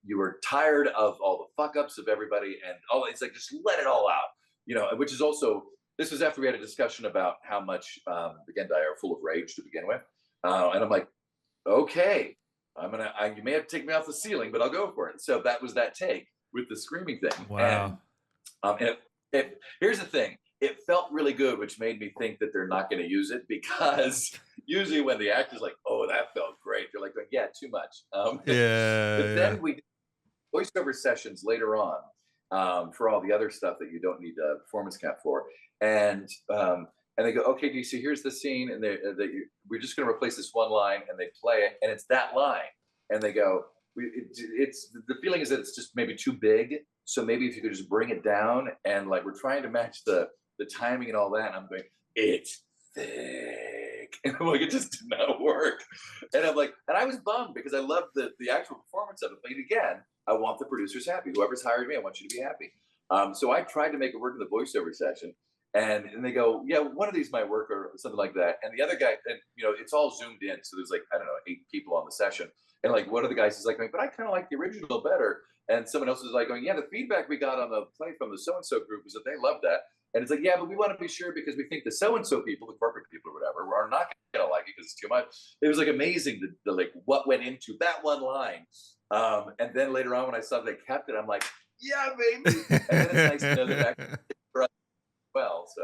you were tired of all the fuck ups of everybody and all. It's like, just let it all out, which is also, this was after we had a discussion about how much the Jedi are full of rage to begin with. And I'm like, okay, you may have to take me off the ceiling, but I'll go for it. So that was that take with the screaming thing. Wow. And here's the thing. it felt really good, which made me think that they're not going to use it because usually when the actor's like, "Oh, that felt great," they're like, "Yeah, too much." But Yeah, then we did voiceover sessions later on for all the other stuff that you don't need a performance cap for, and and they go, "Okay, DC, here's the scene, and we're just going to replace this one line," and they play it, and it's that line, and they go, "It's the feeling is that it's just maybe too big, so maybe if you could just bring it down," and like we're trying to match the timing and all that, and I'm going, "It's thick," and I'm like, it just did not work, and I'm like, and I was bummed because I loved the actual performance of it, but again, I want the producers happy. Whoever's hired me, I want you to be happy. So I tried to make it work in the voiceover session, and they go, "Yeah, one of these might work," or something like that. And the other guy, and it's all zoomed in, so there's like, I don't know, 8 people on the session, and like one of the guys is like, "But I kind of like the original better," and someone else is like going, "Yeah, the feedback we got on the play from the so and so group is that they love that." And it's like, "Yeah, but we want to be sure because we think the so and so people, the corporate people or whatever, are not going to like it because it's too much." It was like amazing the like what went into that one line. And then later on, when I saw they kept it, I'm like, "Yeah, baby." And then it's nice to know that actually well. So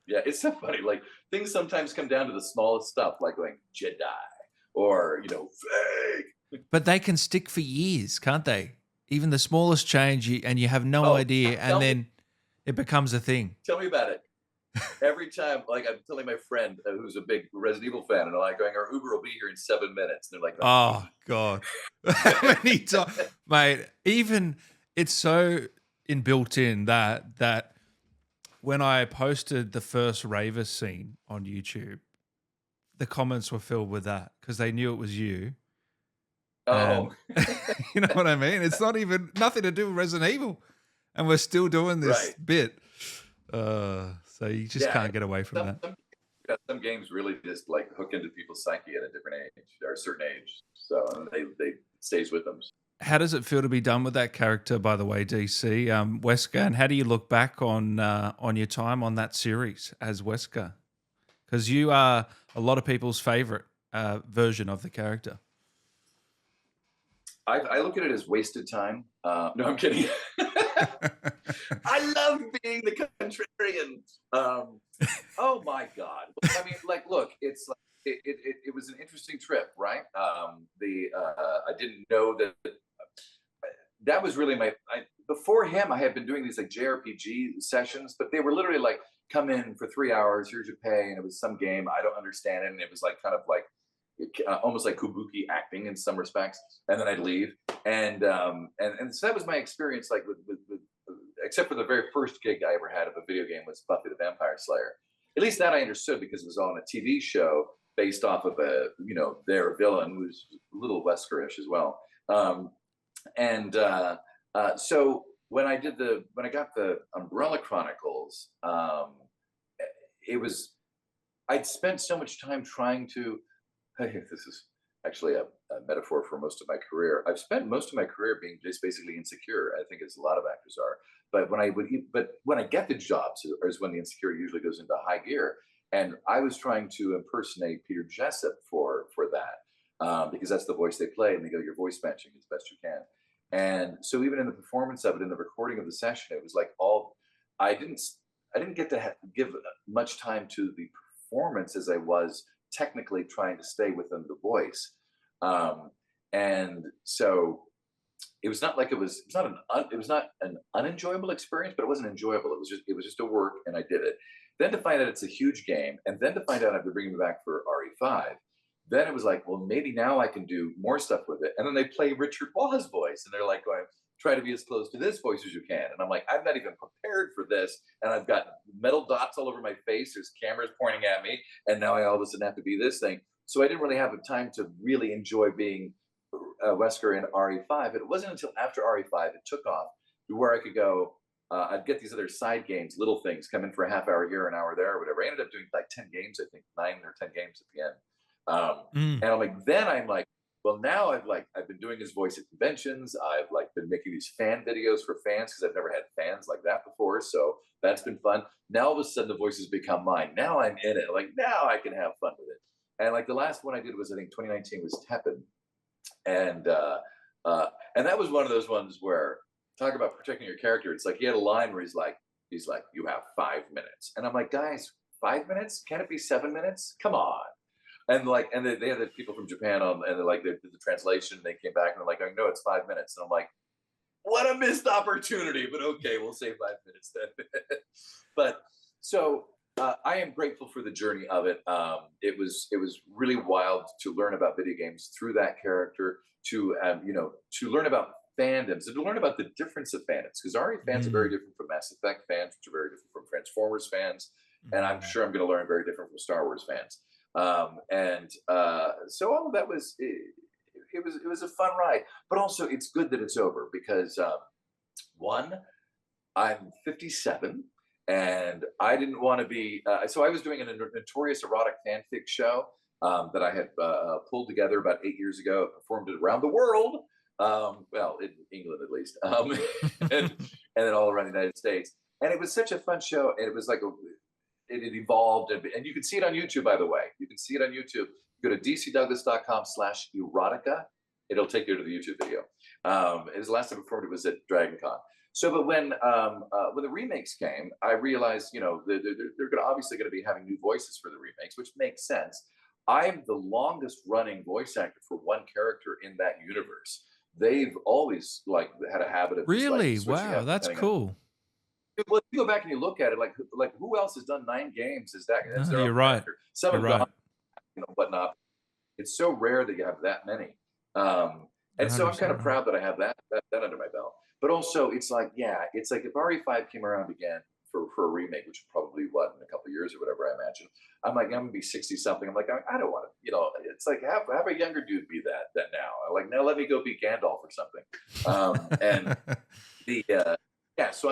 yeah, it's so funny. Like things sometimes come down to the smallest stuff, like going Jedi or fake. but they can stick for years, can't they? Even the smallest change, and you have no Oh, idea, and then it becomes a thing. tell me about it. Every time, like I'm telling my friend who's a big Resident Evil fan, and I'm like going, "Our Uber will be here in 7 minutes." And they're like, "Going, Oh God, how many times, mate? Even it's so inbuilt in that when I posted the first Rayvis scene on YouTube, the comments were filled with that because they knew it was you, and "Oh, you know what I mean. It's not even nothing to do with Resident Evil, and we're still doing this right, bit. So you just yeah." can't get away from that. Yeah, some games really just like hook into people's psyche at a different age or a certain age, so and they it stays with them. How does it feel to be done with that character, by the way, DC Wesker? And how do you look back on your time on that series as Wesker? Because you are a lot of people's favorite version of the character. I look at it as wasted time. No, I'm kidding. I love being the contrarian. Oh my God! I mean, like, look, it's like it was an interesting trip, right? The I didn't know that that was really before him. I had been doing these like JRPG sessions, but they were literally like, "Come in for 3 hours, here's your pay," and it was some game I don't understand it, and it was like kind of like almost like kabuki acting in some respects, and then I'd leave, and so that was my experience, like with except for the very first gig I ever had of a video game was Buffy the Vampire Slayer. At least that I understood because it was on a TV show based off of their villain who's a little Weskerish as well. And So when I got the Umbrella Chronicles, it was I'd spent so much time trying to. This is actually a metaphor for most of my career. I've spent most of my career being just basically insecure. I think as a lot of actors are. But when I get the jobs, is when the insecurity usually goes into high gear. And I was trying to impersonate Peter Jessup for that because that's the voice they play, and they go, "Your voice matching as best you can." And so even in the performance of it, in the recording of the session, it was like all I didn't I didn't get to give much time to the performance as I was technically trying to stay within the voice. Um, and so it was not an unenjoyable experience, but it wasn't enjoyable. It was just a work, and I did it. Then to find out it's a huge game, and then to find out I have to bring me back for RE5, then it was like, well, maybe now I can do more stuff with it. And then they play Richard Waugh's voice, and they're like, going, "Try to be as close to this voice as you can." And I'm like, I'm not even prepared for this, and I've got metal dots all over my face. There's cameras pointing at me, and now I all of a sudden have to be this thing. So I didn't really have the time to really enjoy being Wesker in RE5. It wasn't until after RE5 it took off to where I could go. I'd get these other side games, little things, come in for a half hour here, an hour there, or whatever. I ended up doing like 10 games, I think 9 or 10 games at the end. Mm. And I'm like, well, now I've been doing his voice at conventions. I've like been making these fan videos for fans because I've never had fans like that before. So that's been fun. Now all of a sudden the voices become mine. Now I'm in it. Like now I can have fun with it. And like the last one I did was I think 2019 was Tepid, and and that was one of those ones where talk about protecting your character. It's like he had a line where he's like, He's like, you have 5 minutes. And I'm like, guys, 5 minutes? Can it be 7 minutes? Come on. And like, and they had the people from Japan on, and they're like, they did the translation. They came back and they're like, I know it's 5 minutes. And I'm like, what a missed opportunity, but okay, we'll say 5 minutes then. But so I am grateful for the journey of it. It was really wild to learn about video games through that character, to to learn about fandoms and to learn about the difference of fandoms, because RE fans are very Mm, different from Mass Effect fans, which are very different from Transformers fans, and I'm mm. sure I'm going to learn very different from Star Wars fans. And so all of that was it was a fun ride, but also it's good that it's over because one, I'm 57, and I didn't want to be. So I was doing a notorious erotic fanfic show that I had pulled together about 8 years ago. Performed it around the world, well, in England at least, and then all around the United States. And it was such a fun show, and it was like it evolved, and you can see it on YouTube. By the way, you can see it on YouTube. Go to dcdouglas.com/erotica. It'll take you to the YouTube video. His last time I performed it was at Dragon Con. So, but when the remakes came, I realized, they're going to obviously going to be having new voices for the remakes, which makes sense. I'm the longest running voice actor for one character in that universe. They've always like had a habit of just like Really? switching Wow, up that's depending on. cool. Well, if you go back and you look at it, like who else has done 9 games? Is that No, that's their you're own right. character? Some You're have gone, right. whatnot. It's so rare that you have that many. And so I'm kind 100% of right. proud that I have that under my belt. But also, it's like, yeah, it's like if RE5 came around again for a remake, which probably what in a couple of years or whatever, I imagine. I'm like, I'm gonna be 60 something. I'm like, I don't want to, it's like have a younger dude be that now. I'm like, now let me go be Gandalf or something. And the yeah, so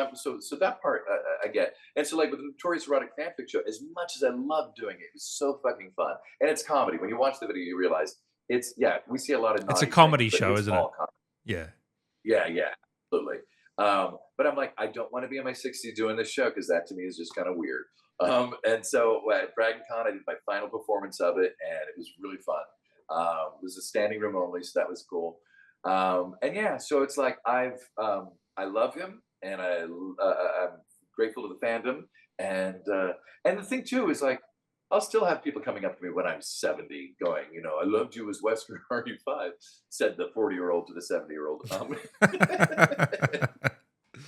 that part I get. And so like with the Notorious Erotic Fanfic Show, as much as I love doing it, it was so fucking fun. And it's comedy. When you watch the video, you realize it's, yeah, we see a lot of It's a naughty things, comedy but show, it's isn't it? all comedy. Yeah. Yeah, yeah, absolutely. But I'm like, I don't want to be in my 60s doing this show because that to me is just kind of weird. And so at Dragon Con, I did my final performance of it, and it was really fun. It was a standing room only, so that was cool. And yeah, so it's like I love him, and I'm grateful to the fandom, and the thing too is like I'll still have people coming up to me when I'm 70 going, I loved you as Wesker RE5, said the 40-year-old to the 70-year-old. And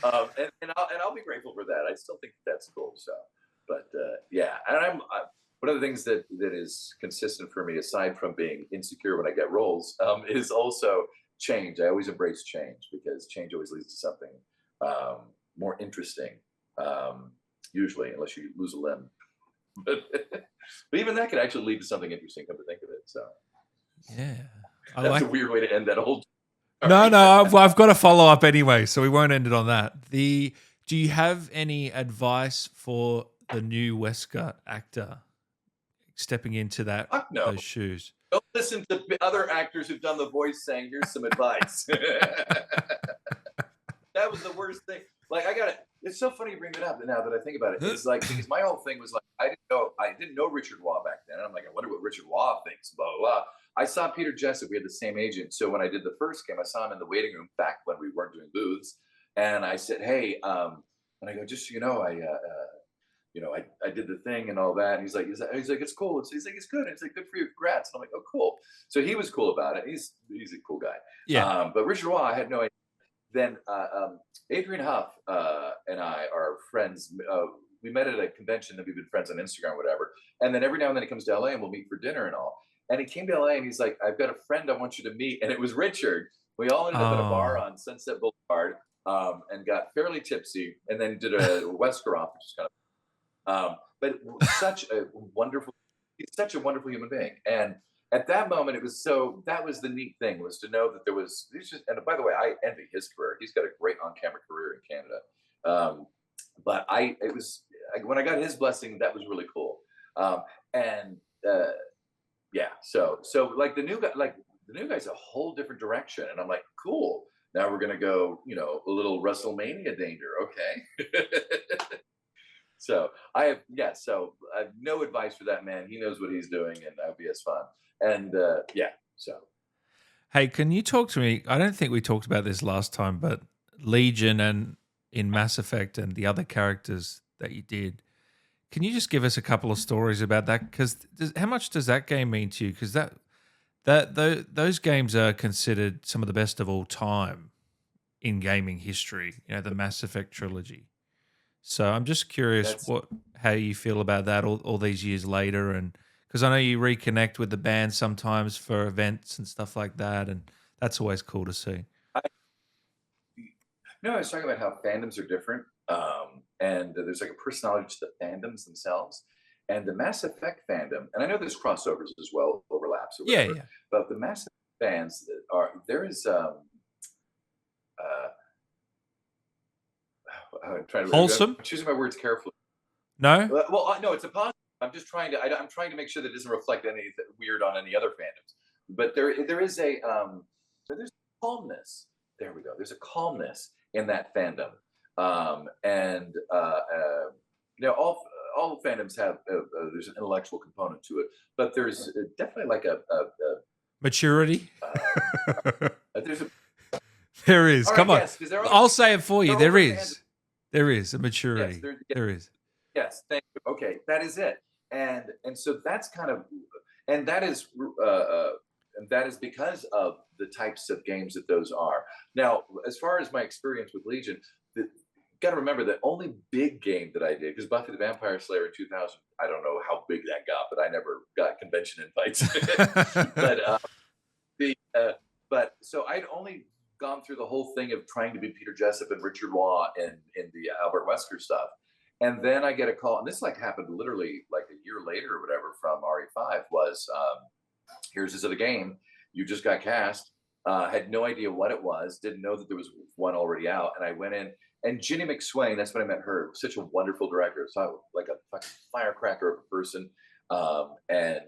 I'll be grateful for that. I still think that's cool. So, but yeah, and one of the things that is consistent for me, aside from being insecure when I get roles, is also change. I always embrace change because change always leads to something more interesting. Usually, unless you lose a limb. But even that could actually lead to something interesting. Come to think of it, so Yeah. I that's like. a weird way to end that whole. No, Story. no, I've got a follow up anyway, so we won't end it on that. Do you have any advice for the new Wesker actor stepping into Fuck no. those shoes? Don't listen to other actors who've done the voice saying, "Here's some advice." That was the worst thing. Like I got it. It's so funny you bring it up now that I think about it. It's like because my whole thing was like I didn't know Richard Waugh back then. I'm like, I wonder what Richard Waugh thinks. Blah blah blah. I saw Peter Jessup. We had the same agent. So when I did the first game, I saw him in the waiting room back when we weren't doing booths, and I said, "Hey," and I go, "Just so you know, I did the thing and all that." And he's like, "It's cool." He's like, "It's good." And he's like, "Good for you, congrats." And I'm like, "Oh, cool." So he was cool about it. He's a cool guy. Yeah. But Richard Waugh, I had no idea. Then Adrian Huff and I are friends. We met at a convention that we've been friends on Instagram, or whatever. And then every now and then he comes to LA and we'll meet for dinner and all. And he came to LA and he's like, "I've got a friend I want you to meet." And it was Richard. We all ended up at a bar Oh, on Sunset Boulevard and got fairly tipsy, and then did a Wesker off, which is kind of. But such a wonderful, he's such a wonderful human being. And at that moment, it was so, that was the neat thing, was to know that there's just, and by the way, I envy his career. He's got a great on-camera career in Canada. But when I got his blessing, that was really cool. And yeah, so like the new guy's a whole different direction, and I'm like, cool. Now we're gonna go, a little WrestleMania danger, okay? So I have no advice for that man. He knows what he's doing, and that'll be as fun. And yeah, so hey, can you talk to me? I don't think we talked about this last time, but Legion and in Mass Effect and the other characters that you did. Can you just give us a couple of stories about that? Because how much does that game mean to you? Because those games are considered some of the best of all time in gaming history. You know, the Mass Effect trilogy. So I'm just curious That's how you feel about that all these years later, and because I know you reconnect with the band sometimes for events and stuff like that, and that's always cool to see. I, no, I was talking about how fandoms are different, and there's like a personality to the fandoms themselves, and the Mass Effect fandom. And I know there's crossovers as well, overlaps or Yeah, whatever. yeah. But the Mass Effect fans that are there is uh, I'm trying to Wholesome? I'm choosing my words carefully. No? No, it's a positive. I'm just trying to. I'm trying to make sure that it doesn't reflect anything weird on any other fandoms. But there is a there's calmness. There we go. There's a calmness in that fandom, and all fandoms have there's an intellectual component to it, but there's definitely like Maturity? there's a There is. all right, Come on. yes, because they're I'll say it for you. they're There over fans. is. There is a Yes, maturity. they're There is. yes, thank you. Okay, that is it. And so that's kind of and that is because of the types of games that those are. Now, as far as my experience with Legion, got to remember the only big game that I did because Buffy the Vampire Slayer in 2000. I don't know how big that got, but I never got convention invites. but the but so I'd only gone through the whole thing of trying to be Peter Jessup and Richard Waugh in the Albert Wesker stuff. And then I get a call, and this like happened literally like a year later or whatever from RE5 was here's this other game. You just got cast. Had no idea what it was. Didn't know that there was one already out. And I went in, and Ginny McSwain. That's when I met her. Such a wonderful director. So like a fucking firecracker of a person. And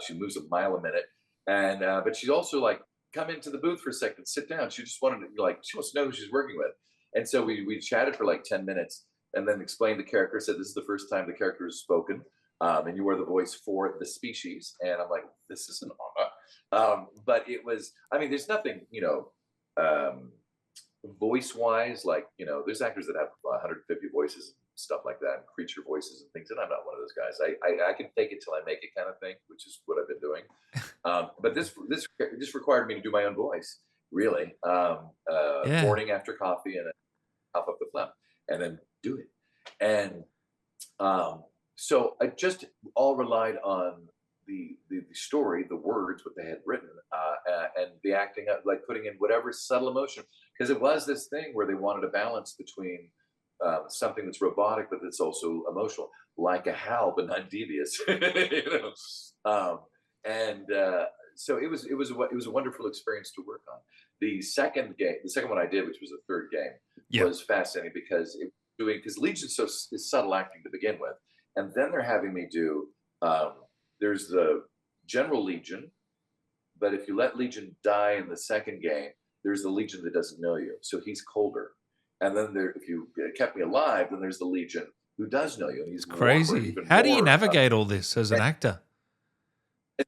she moves a mile a minute. And but she's also like, come into the booth for a second, sit down. She just wanted to like she wants to know who she's working with. And so we chatted for like 10 minutes and then explained the character, said this is the first time the character has spoken. And you are the voice for the species. And I'm like, this is an honor. But it was, I mean, there's nothing, voice wise, like, there's actors that have 150 voices and stuff like that, and creature voices and things. And I'm not one of those guys. I can fake it till I make it kind of thing, which is what I've been doing. But this required me to do my own voice, really. Yeah. Morning after coffee and puff up the phlegm and then do it. And so I just all relied on the story, the words, what they had written, and the acting, like putting in whatever subtle emotion, because it was this thing where they wanted a balance between something that's robotic but that's also emotional, like a Hal but not devious, and so it was a wonderful experience to work on. The second one I did, which was the third game, was fascinating because because Legion's is subtle acting to begin with, and then they're having me do. There's the General Legion, but if you let Legion die in the second game, there's the Legion that doesn't know you, so he's colder. And then if you kept me alive, then there's the Legion who does know you, and he's crazy. How do you navigate all this as an actor?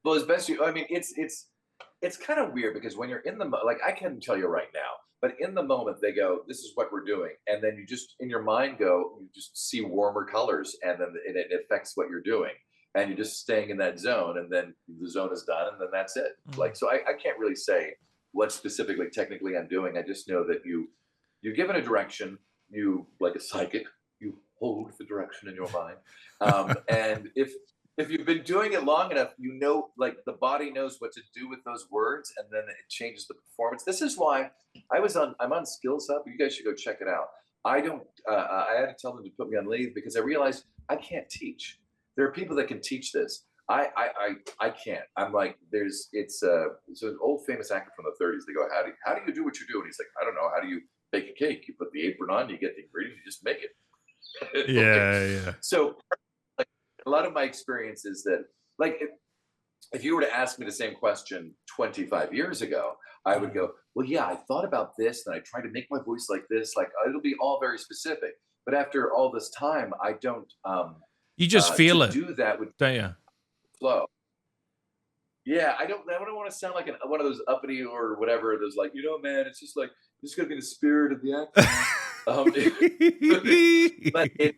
Well, as best you, I mean, it's kind of weird because when you're in the like, I can tell you right now, but in the moment they go, "This is what we're doing," and then you just in your mind you just see warmer colors, and then it affects what you're doing, and you're just staying in that zone, and then the zone is done, and then that's it. Like, so I can't really say what specifically technically I'm doing. I just know that you're given a direction, you like a psychic, you hold the direction in your mind, and if you've been doing it long enough, like the body knows what to do with those words, and then it changes the performance. This is why I'm on Skills Up. You guys should go check it out. I don't. I had to tell them to put me on leave because I realized I can't teach. There are people that can teach this. I can't. I'm like, it's an old famous actor from the 30s. They go, how do you do what you do? And he's like, I don't know. How do you bake a cake? You put the apron on, you get the ingredients, you just make it. Yeah. So like a lot of my experience is that like if you were to ask me the same question 25 years ago, I would go, well, yeah, I thought about this and I tried to make my voice like this. Like it'll be all very specific. But after all this time, I don't you just feel it. Do that with don't you? Flow. Yeah, I don't want to sound like one of those uppity or whatever. There's like, man, it's just like this is gonna be the spirit of the act. Um, but it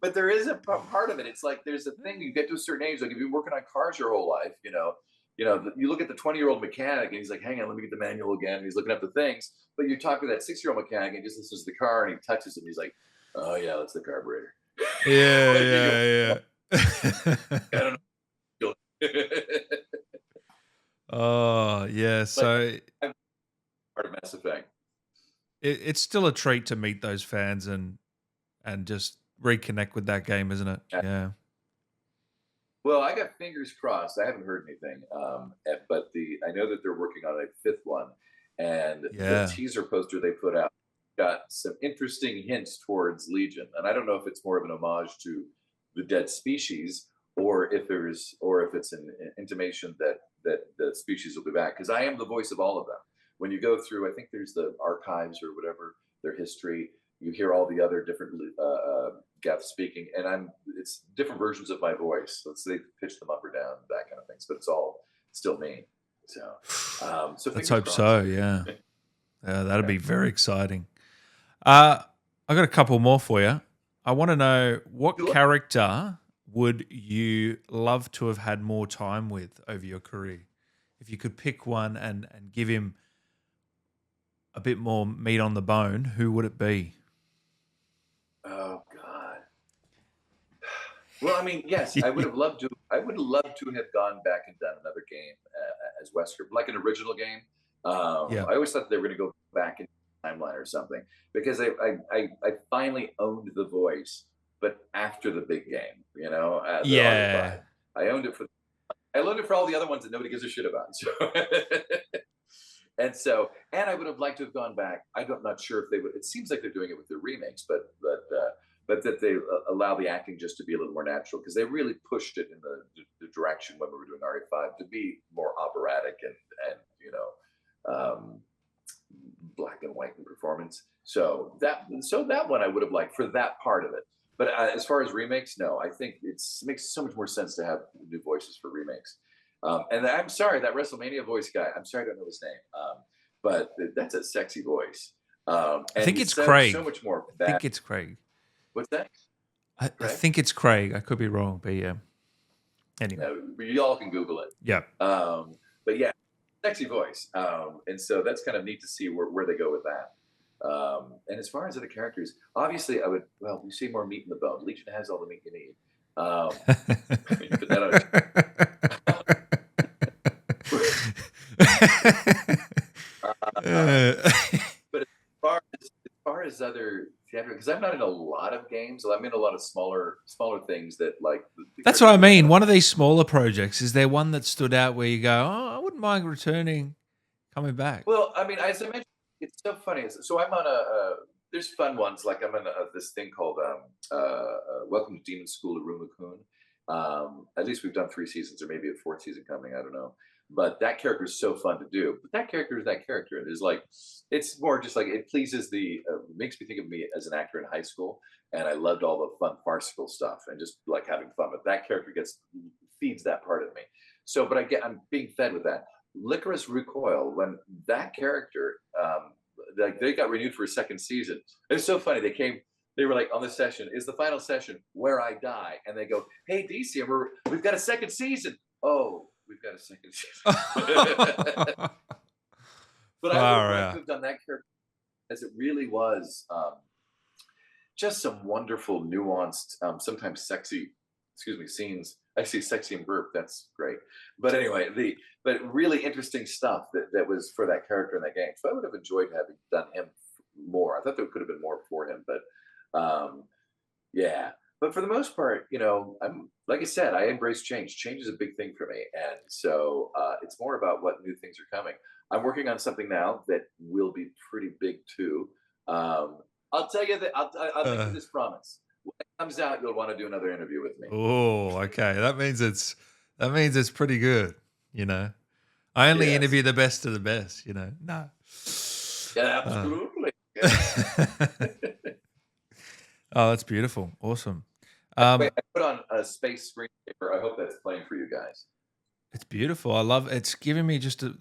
but there is a part of it. It's like there's a thing you get to a certain age. Like if you've been working on cars your whole life, you look at the 20-year-old mechanic and he's like, "Hang on, let me get the manual again." And he's looking up the things. But you talk to that 6-year-old mechanic and he just listens to the car and he touches it. And he's like, "Oh yeah, that's the carburetor." Yeah, And you go, yeah, "Oh, yeah. I don't know." Oh, yeah. Like So I'm part of Mass Effect. it's still a treat to meet those fans and just reconnect with that game, isn't it? Yeah. Well, I got fingers crossed. I haven't heard anything, but I know that they're working on a fifth one, and the Yeah. teaser poster they put out got some interesting hints towards Legion. And I don't know if it's more of an homage to the dead species, or if it's an intimation that the species will be back. Because I am the voice of all of them. When you go through, I think there's the archives or whatever, their history. You hear all the other different Geth speaking, and it's different versions of my voice. So they pitch them up or down, that kind of things, but it's all still me. So Let's fingers hope crossed. so. Yeah. That'd Yeah. be very exciting. I got a couple more for you. I want to know, what Sure. character would you love to have had more time with over your career? If you could pick one and give him a bit more meat on the bone, who would it be? Oh God. Well, I mean, yes, I would have loved to. I would love to have gone back and done another game as Wesker, like an original game. Yeah. I always thought they were going to go back in timeline or something, because I finally owned the voice, but after the big game, the Yeah. RE5. I owned it for. I owned it for all the other ones that nobody gives a shit about. So, and I would have liked to have gone back. I'm not sure if they would. It seems like they're doing it with their remakes, but that they allow the acting just to be a little more natural, because they really pushed it in the direction when we were doing RE5 to be more operatic and um, black and white in performance. So that one I would have liked for that part of it. But as far as remakes, no, I think it makes so much more sense to have new voices for remakes. And I'm sorry, that WrestleMania voice guy. I'm sorry, I don't know his name, but that's a sexy voice, I and think he it's said so Craig. much more I bad. think it's Craig. What's that? I Craig? think it's Craig. I could be wrong, but yeah. Anyway. You all can Google it. Yeah. But yeah, sexy voice, and so that's kind of neat to see where they go with that. And as far as other characters, obviously, I would. Well, you see more meat in the bone. Legion has all the meat you need. You put that on. But as far as other theatrical, because I'm not in a lot of games, so I'm in a lot of smaller things that like the That's what I characters really mean. kind One of these smaller projects, is there one that stood out where you go, "Oh, I wouldn't mind returning, coming back"? Well, I mean, as I mentioned, it's so funny. So I'm on there's fun ones, like I'm on this thing called Welcome to Demon School of Rumukun. At least we've done 3 seasons, or maybe a fourth season coming. I don't know. But that character is so fun to do. But that character is that character. It is like, it's more just like, it pleases makes me think of me as an actor in high school. And I loved all the fun farcical stuff and just like having fun. But that character feeds that part of me. So, but I'm being fed with that. Licorice Recoil, when that character, like they got renewed for a second season. It's so funny. They were like on the session, is the final session where I die? And they go, "Hey DC, we've got a second season." Oh, we've got a second season. But I would have Far liked to out. have done that character, as it really was just some wonderful, nuanced, sometimes sexy, excuse me, scenes. I see sexy and burp. That's great. But anyway, but really interesting stuff that was for that character in that game. So I would have enjoyed having done him more. I thought there could have been more for him, but yeah. But for the most part, I'm like I said, I embrace change. Change is a big thing for me, and so it's more about what new things are coming. I'm working on something now that will be pretty big too. Um, I'll tell you that I'll make you Uh, this promise. When it comes out, you'll want to do another interview with me. oh, okay. That means it's pretty good. You know, I only Yes. interview the best of the best. No. Yeah, Uh, absolutely. Yeah. oh, that's beautiful. Awesome. Wait, Um, I put on a space screensaver. I hope that's playing for you guys. it's beautiful. I love. It's giving me just a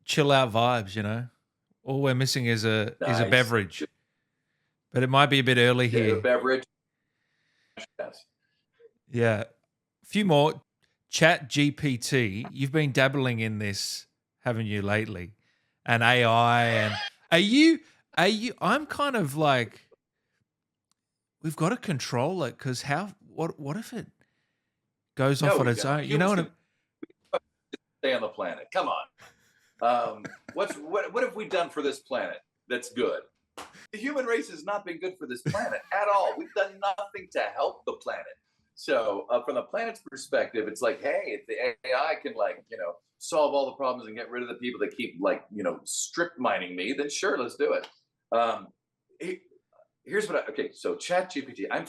chill out vibes. All we're missing is a Nice. beverage. but it might be a bit early Yeah, here. beverage. Yes. Yeah. A few more. Chat GPT. You've been dabbling in this, haven't you, lately? And AI and I'm kind of like, we've got to control it because what if it goes off No, on we its don't. own? You know Humans what? can stay on the planet. Come on. What have we done for this planet that's good? The human race has not been good for this planet at all. We've done nothing to help the planet. So from the planet's perspective, it's like, hey, if the AI can solve all the problems and get rid of the people that keep strip mining me, then sure, let's do it. Um, Here's what okay, so Chat GPT, I'm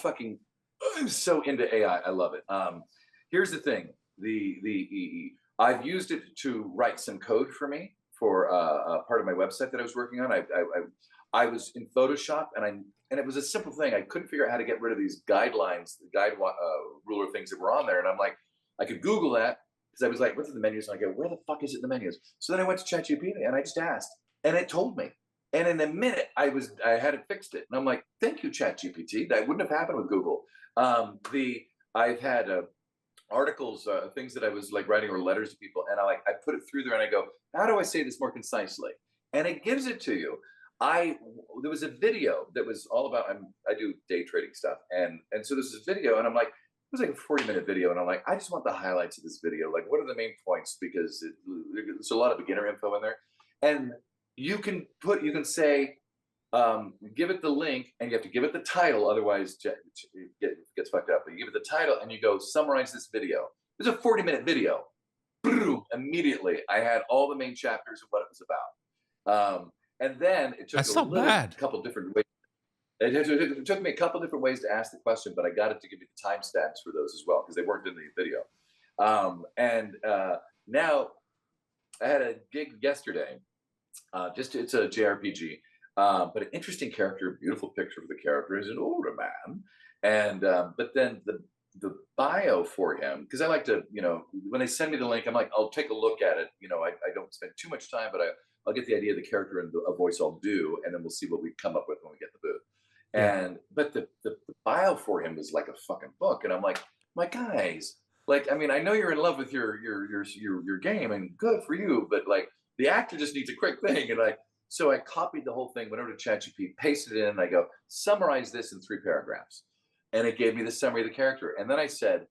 so into AI. I love it. Here's the thing. I've used it to write some code for me for a part of my website that I was working on. I was in Photoshop and it was a simple thing. I couldn't figure out how to get rid of these guidelines, the ruler things that were on there. And I'm like, I could Google that because I was like, what's in the menus? And I go, where the fuck is it in the menus? So then I went to ChatGPT and I just asked, and it told me. And in a minute, I had it fixed it. And I'm like, thank you, ChatGPT. That wouldn't have happened with Google. I've had articles, things that I was like writing or letters to people, and I put it through there and I go, how do I say this more concisely? And it gives it to you. There was a video that was all about I do day trading stuff, and so this is a video, and I'm like, it was like a 40-minute video, and I'm like, I just want the highlights of this video. Like, what are the main points? Because there's a lot of beginner info in there, and you can say, give it the link, and you have to give it the title, otherwise it gets fucked up. But you give it the title, and you go summarize this video. It's a 40-minute video. Boom! Immediately, I had all the main chapters of what it was about. And then it took That's not bad. couple different ways. It took me a couple different ways to ask the question, but I got it to give me the timestamps for those as well because they weren't in the video. Now I had a gig yesterday. It's a JRPG, but an interesting character, beautiful picture of the character is an older man, and but then the bio for him, because I like to, when they send me the link, I'm like, I'll take a look at it. I don't spend too much time, but I'll get the idea of the character and a voice I'll do, and then we'll see what we come up with when we get the booth. Yeah. And but the bio for him is like a fucking book, and I'm like, my guys, like, I mean, I know you're in love with your game, and good for you, but like the actor just needs a quick thing, and so I copied the whole thing, went over to ChatGPT, pasted it in, and I go, summarize this in 3 paragraphs, and it gave me the summary of the character, and then I said,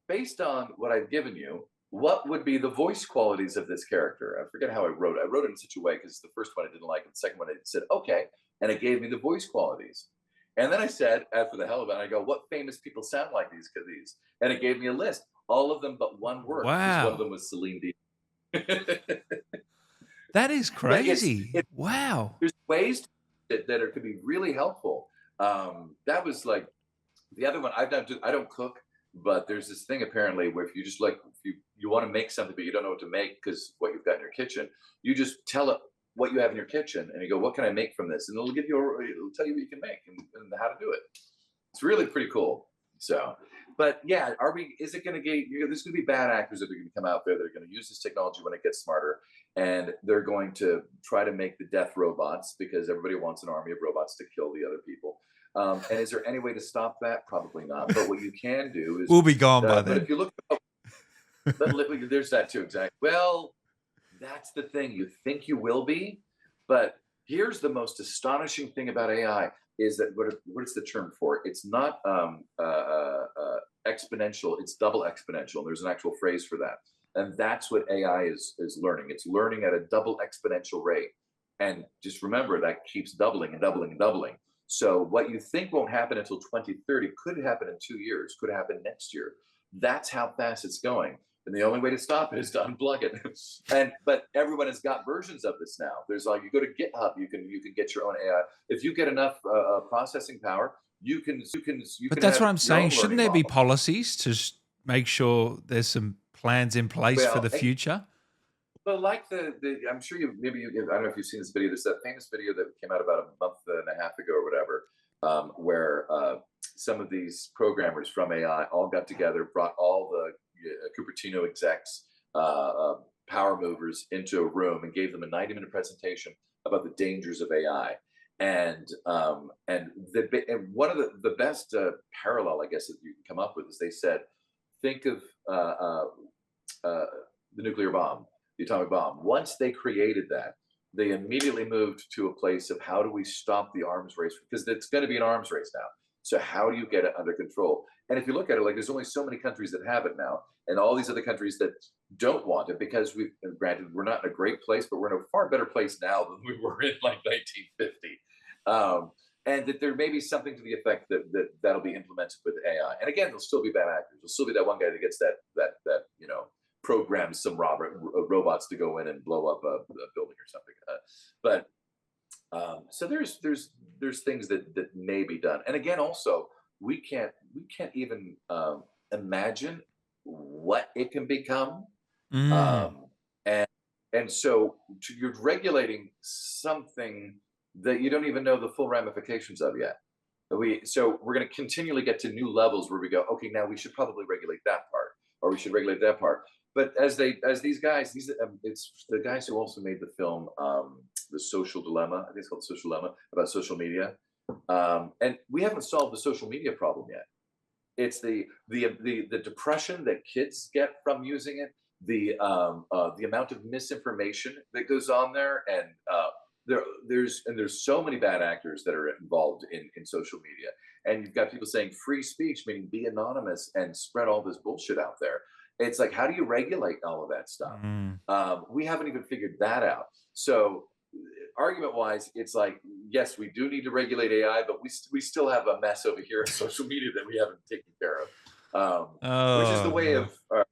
based on what I've given you, what would be the voice qualities of this character? I forget how I wrote it. I wrote it in such a way because the first one I didn't like, and the second one I said, okay. And it gave me the voice qualities. And then I said, after the hell of it, I go, what famous people sound like these? And it gave me a list, all of them but one word. Because one of Wow. them was Celine Dion. That is But crazy. Wow. there's ways that could be really helpful. That was like the other one. I don't cook, but there's this thing apparently where if you just if you want to make something but you don't know what to make because what you've got in your kitchen, you just tell it what you have in your kitchen and you go, what can I make from this? And it'll tell you what you can make and how to do it. It's really pretty cool. So, but yeah, is it going to get, there's going to be bad actors that are going to come out there that are going to use this technology when it gets smarter, and they're going to try to make the death robots because everybody wants an army of robots to kill the other people. And is there any way to stop that? Probably not. But what you can do is, We'll be gone by but if then. you look, there's that too, exactly. Well, that's the thing. You think you will be, but here's the most astonishing thing about AI is that what is the term for it? It's not exponential. It's double exponential. There's an actual phrase for that, and that's what AI is learning. It's learning at a double exponential rate, and just remember that keeps doubling and doubling and doubling. So what you think won't happen until 2030 could happen in 2 years. Could happen next year. That's how fast it's going. And the only way to stop it is to unplug it. But everyone has got versions of this now. There's you go to GitHub, you can get your own AI. If you get enough processing power, you can But that's what I'm have your own saying. Shouldn't learning there be model. policies to make sure there's some plans in place for Well, the future? but like I'm sure I don't know if you've seen this video. There's that famous video that came out about a month and a half ago or whatever, where some of these programmers from AI all got together, brought all the Cupertino execs, power movers into a room and gave them a 90-minute presentation about the dangers of AI. And one of the best parallel, I guess, that you can come up with is they said, think of uh, the nuclear bomb, the atomic bomb. Once they created that, they immediately moved to a place of how do we stop the arms race? Because it's going to be an arms race now. So how do you get it under control? And if you look at it, like there's only so many countries that have it now, and all these other countries that don't want it because we've granted we're not in a great place, but we're in a far better place now than we were in like 1950. Um, and that there may be something to the effect that'll be implemented with AI. And again, there'll still be bad actors. There'll still be that one guy that gets that programs some robots to go in and blow up a building or something. So there's things that may be done. And again, also we can't even imagine what it can become. Mm. Um, and so you're regulating something that you don't even know the full ramifications of yet. So we're going to continually get to new levels where we go, okay, now we should probably regulate that part, or we should regulate that part. But as these guys, it's the guys who also made the film, The Social Dilemma. I think it's called The Social Dilemma, about social media. And we haven't solved the social media problem yet. It's the depression that kids get from using it, the amount of misinformation that goes on there, and there's so many bad actors that are involved in social media, and you've got people saying free speech, meaning be anonymous and spread all this bullshit out there. It's like, how do you regulate all of that stuff? Mm. We haven't even figured that out. So argument wise, it's like, yes, we do need to regulate AI, but we still have a mess over here in social media that we haven't taken care of, which is the Oh way no. of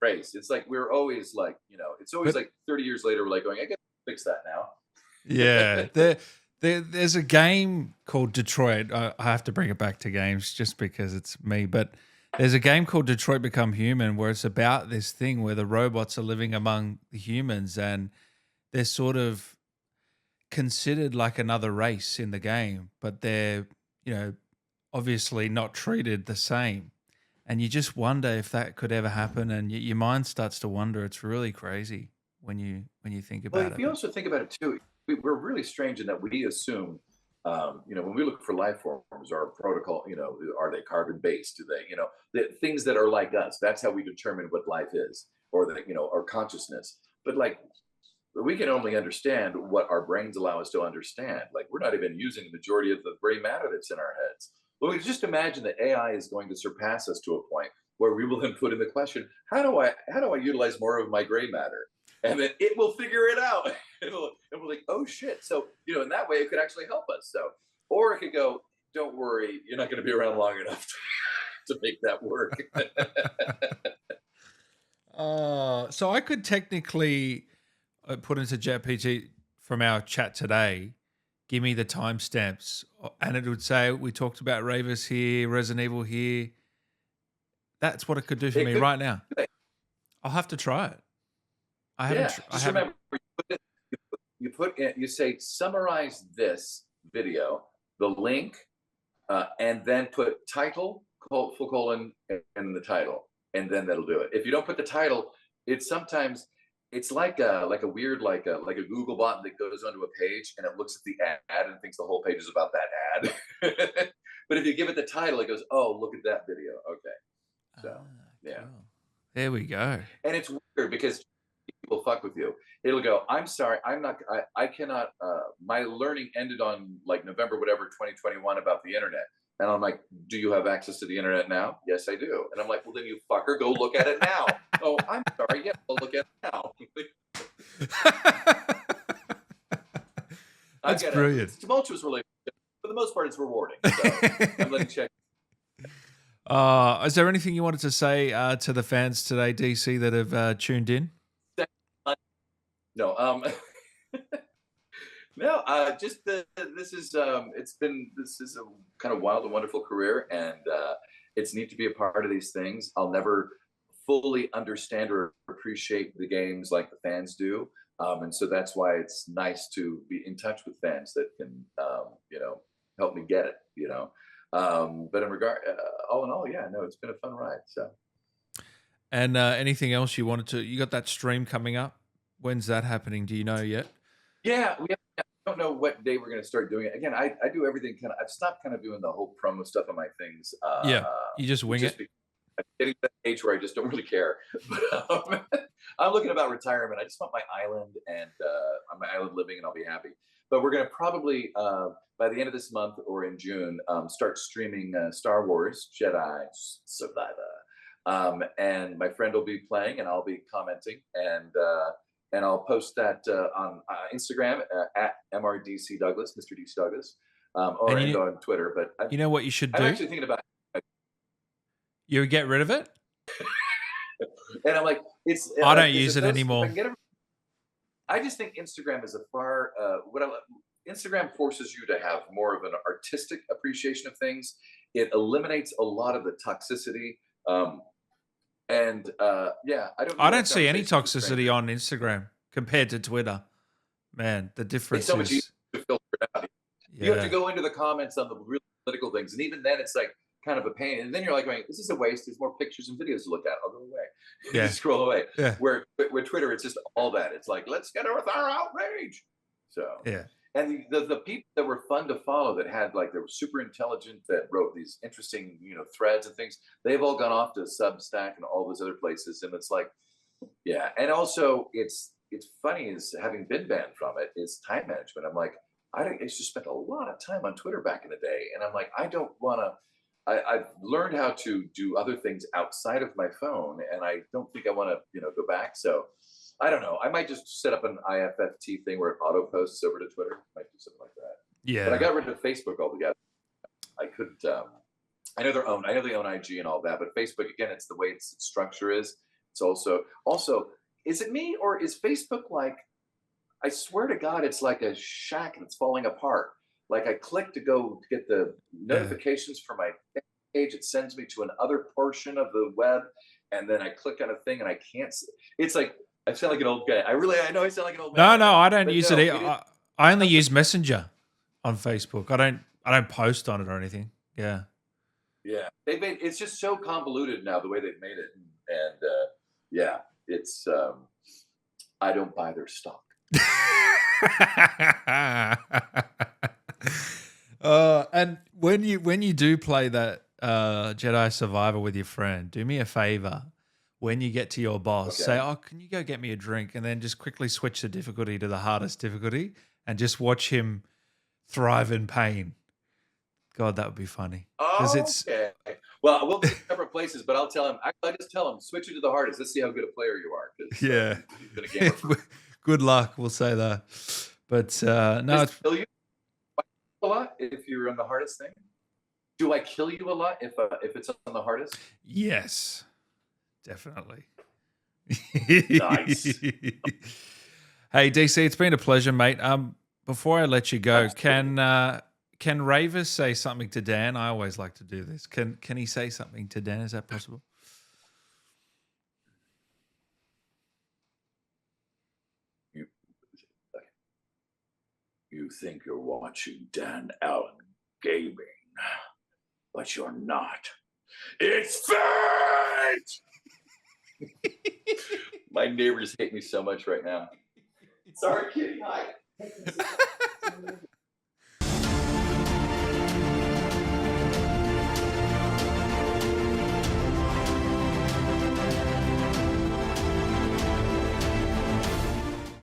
race. It's like we're always like, it's always But like 30 years later, we're like going, I guess fix that now. yeah, there's a game called Detroit. I have to bring it back to games just because it's me, but there's a game called Detroit Become Human where it's about this thing where the robots are living among the humans and they're sort of considered like another race in the game, but they're, you know, obviously not treated the same. And you just wonder if that could ever happen, and your mind starts to wonder. It's really crazy when you think Well, about if it. you But also think about it too, we're really strange in that we assume, when we look for life forms or protocol, are they carbon based? Do they, the things that are like us? That's how we determine what life is, or that, or consciousness. But like, we can only understand what our brains allow us to understand. Like, we're not even using the majority of the gray matter that's in our heads. Well, we just imagine that AI is going to surpass us to a point where we will then put in the question, how do I utilize more of my gray matter? And then it will figure it out. And we're like, oh shit. So, in that way, it could actually help us. So, or it could go, don't worry, you're not going to be around long enough to make that work. so I could technically put into GPT from our chat today, give me the timestamps, and it would say we talked about Rayvis here, Resident Evil here. That's what it could do for It me could, right now. I'll have to try it. I haven't. yeah. I Just haven't. remember, you put in, you say, summarize this video, the link, and then put title, full colon, and the title, and then that'll do it. If you don't put the title, it's like a weird, like a Google bot that goes onto a page and it looks at the ad and thinks the whole page is about that ad. But if you give it the title, it goes, oh, look at that video. Okay. So yeah. Cool. There we go. And it's weird because people fuck with you. It'll go, I'm sorry, I cannot, my learning ended on like November, whatever, 2021 about the internet. And I'm like, do you have access to the internet now? Yes, I do. And I'm like, well, then you fucker, go look at it now. Oh, I'm sorry. Yeah, I'll look at it now. That's brilliant. It's a tumultuous relationship. For the most part, it's rewarding. So I'm letting check. Is there anything you wanted to say to the fans today, DC, that have tuned in? No, no, just this is this is a kind of wild and wonderful career, and it's neat to be a part of these things. I'll never fully understand or appreciate the games like the fans do, and so that's why it's nice to be in touch with fans that can help me get it. But in regard, all in all, yeah, no, it's been a fun ride. So. And anything else you wanted to? You got that stream coming up. When's that happening? Do you know yet? Yeah, don't know what day we're going to start doing it. Again, I do everything kind of. I've stopped kind of doing the whole promo stuff on my things. Yeah, you just wing it. I'm getting to that age where I just don't really care. But I'm looking about retirement. I just want my island and my island living, and I'll be happy. But we're going to probably by the end of this month or in June start streaming Star Wars Jedi Survivor. And my friend will be playing, and I'll be commenting, and I'll post that on Instagram at MrDC Douglas, Mr. DC Douglas, or and on Twitter. But you know what you should do? I'm actually thinking about. You would get rid of it? And I'm like, it's. I don't use it anymore. I just think Instagram is a far. Instagram forces you to have more of an artistic appreciation of things. It eliminates a lot of the toxicity. Yeah, I don't see any toxicity on Instagram compared to Twitter. Man, the difference is so much is easier to filter out. You have to go into the comments on the really political things, and even then, it's like kind of a pain. And then you're like, this is a waste. There's more pictures and videos to look at. I'll go away. Yeah. Just scroll away. Yeah. Where with Twitter, it's just all that. It's like, let's get her with our outrage. So yeah. And the people that were fun to follow, that had they were super intelligent, that wrote these interesting threads and things, they've all gone off to Substack and all those other places. And it's like, yeah. And also it's funny, is having been banned from it, is time management. I'm like, I used to spend a lot of time on Twitter back in the day, and I'm like, I don't want to. I've learned how to do other things outside of my phone, and I don't think I want to, go back. So I don't know. I might just set up an IFFT thing where it auto posts over to Twitter. Might do something like that. Yeah. But I got rid of Facebook altogether. I couldn't. I know they own IG and all that, but Facebook, again, it's the way its structure is. It's also. Is it me, or is Facebook like? I swear to God, it's like a shack that's falling apart. Like, I click to go to get the notifications for my page, it sends me to another portion of the web, and then I click on a thing and I can't see. It's like, I sound like an old guy. I know I sound like an old man. No, I don't use it. I only use Messenger on Facebook. I don't post on it or anything. Yeah. Yeah. It's just so convoluted now, the way they've made it. And yeah, it's I don't buy their stock. And when you do play that Jedi Survivor with your friend, do me a favor. When you get to your boss, say, "Oh, can you go get me a drink?" And then just quickly switch the difficulty to the hardest difficulty, and just watch him thrive in pain. God, that would be funny. Okay. Well, we'll be in separate places, but I'll tell him. I just tell him, switch it to the hardest. Let's see how good a player you are. Yeah. He's been a gamer. Good luck, we'll say that. But no, it's kill you a lot if you're on the hardest thing. Do I kill you a lot if it's on the hardest? Yes, definitely. Nice. Hey, DC, it's been a pleasure, mate. Before I let you go, can Rayvis say something to Dan? I always like to do this. Can he say something to Dan? Is that possible? You think you're watching Dan Allen gaming, but you're not. It's fate! My neighbors hate me so much right now. Sorry, kitty. Hi.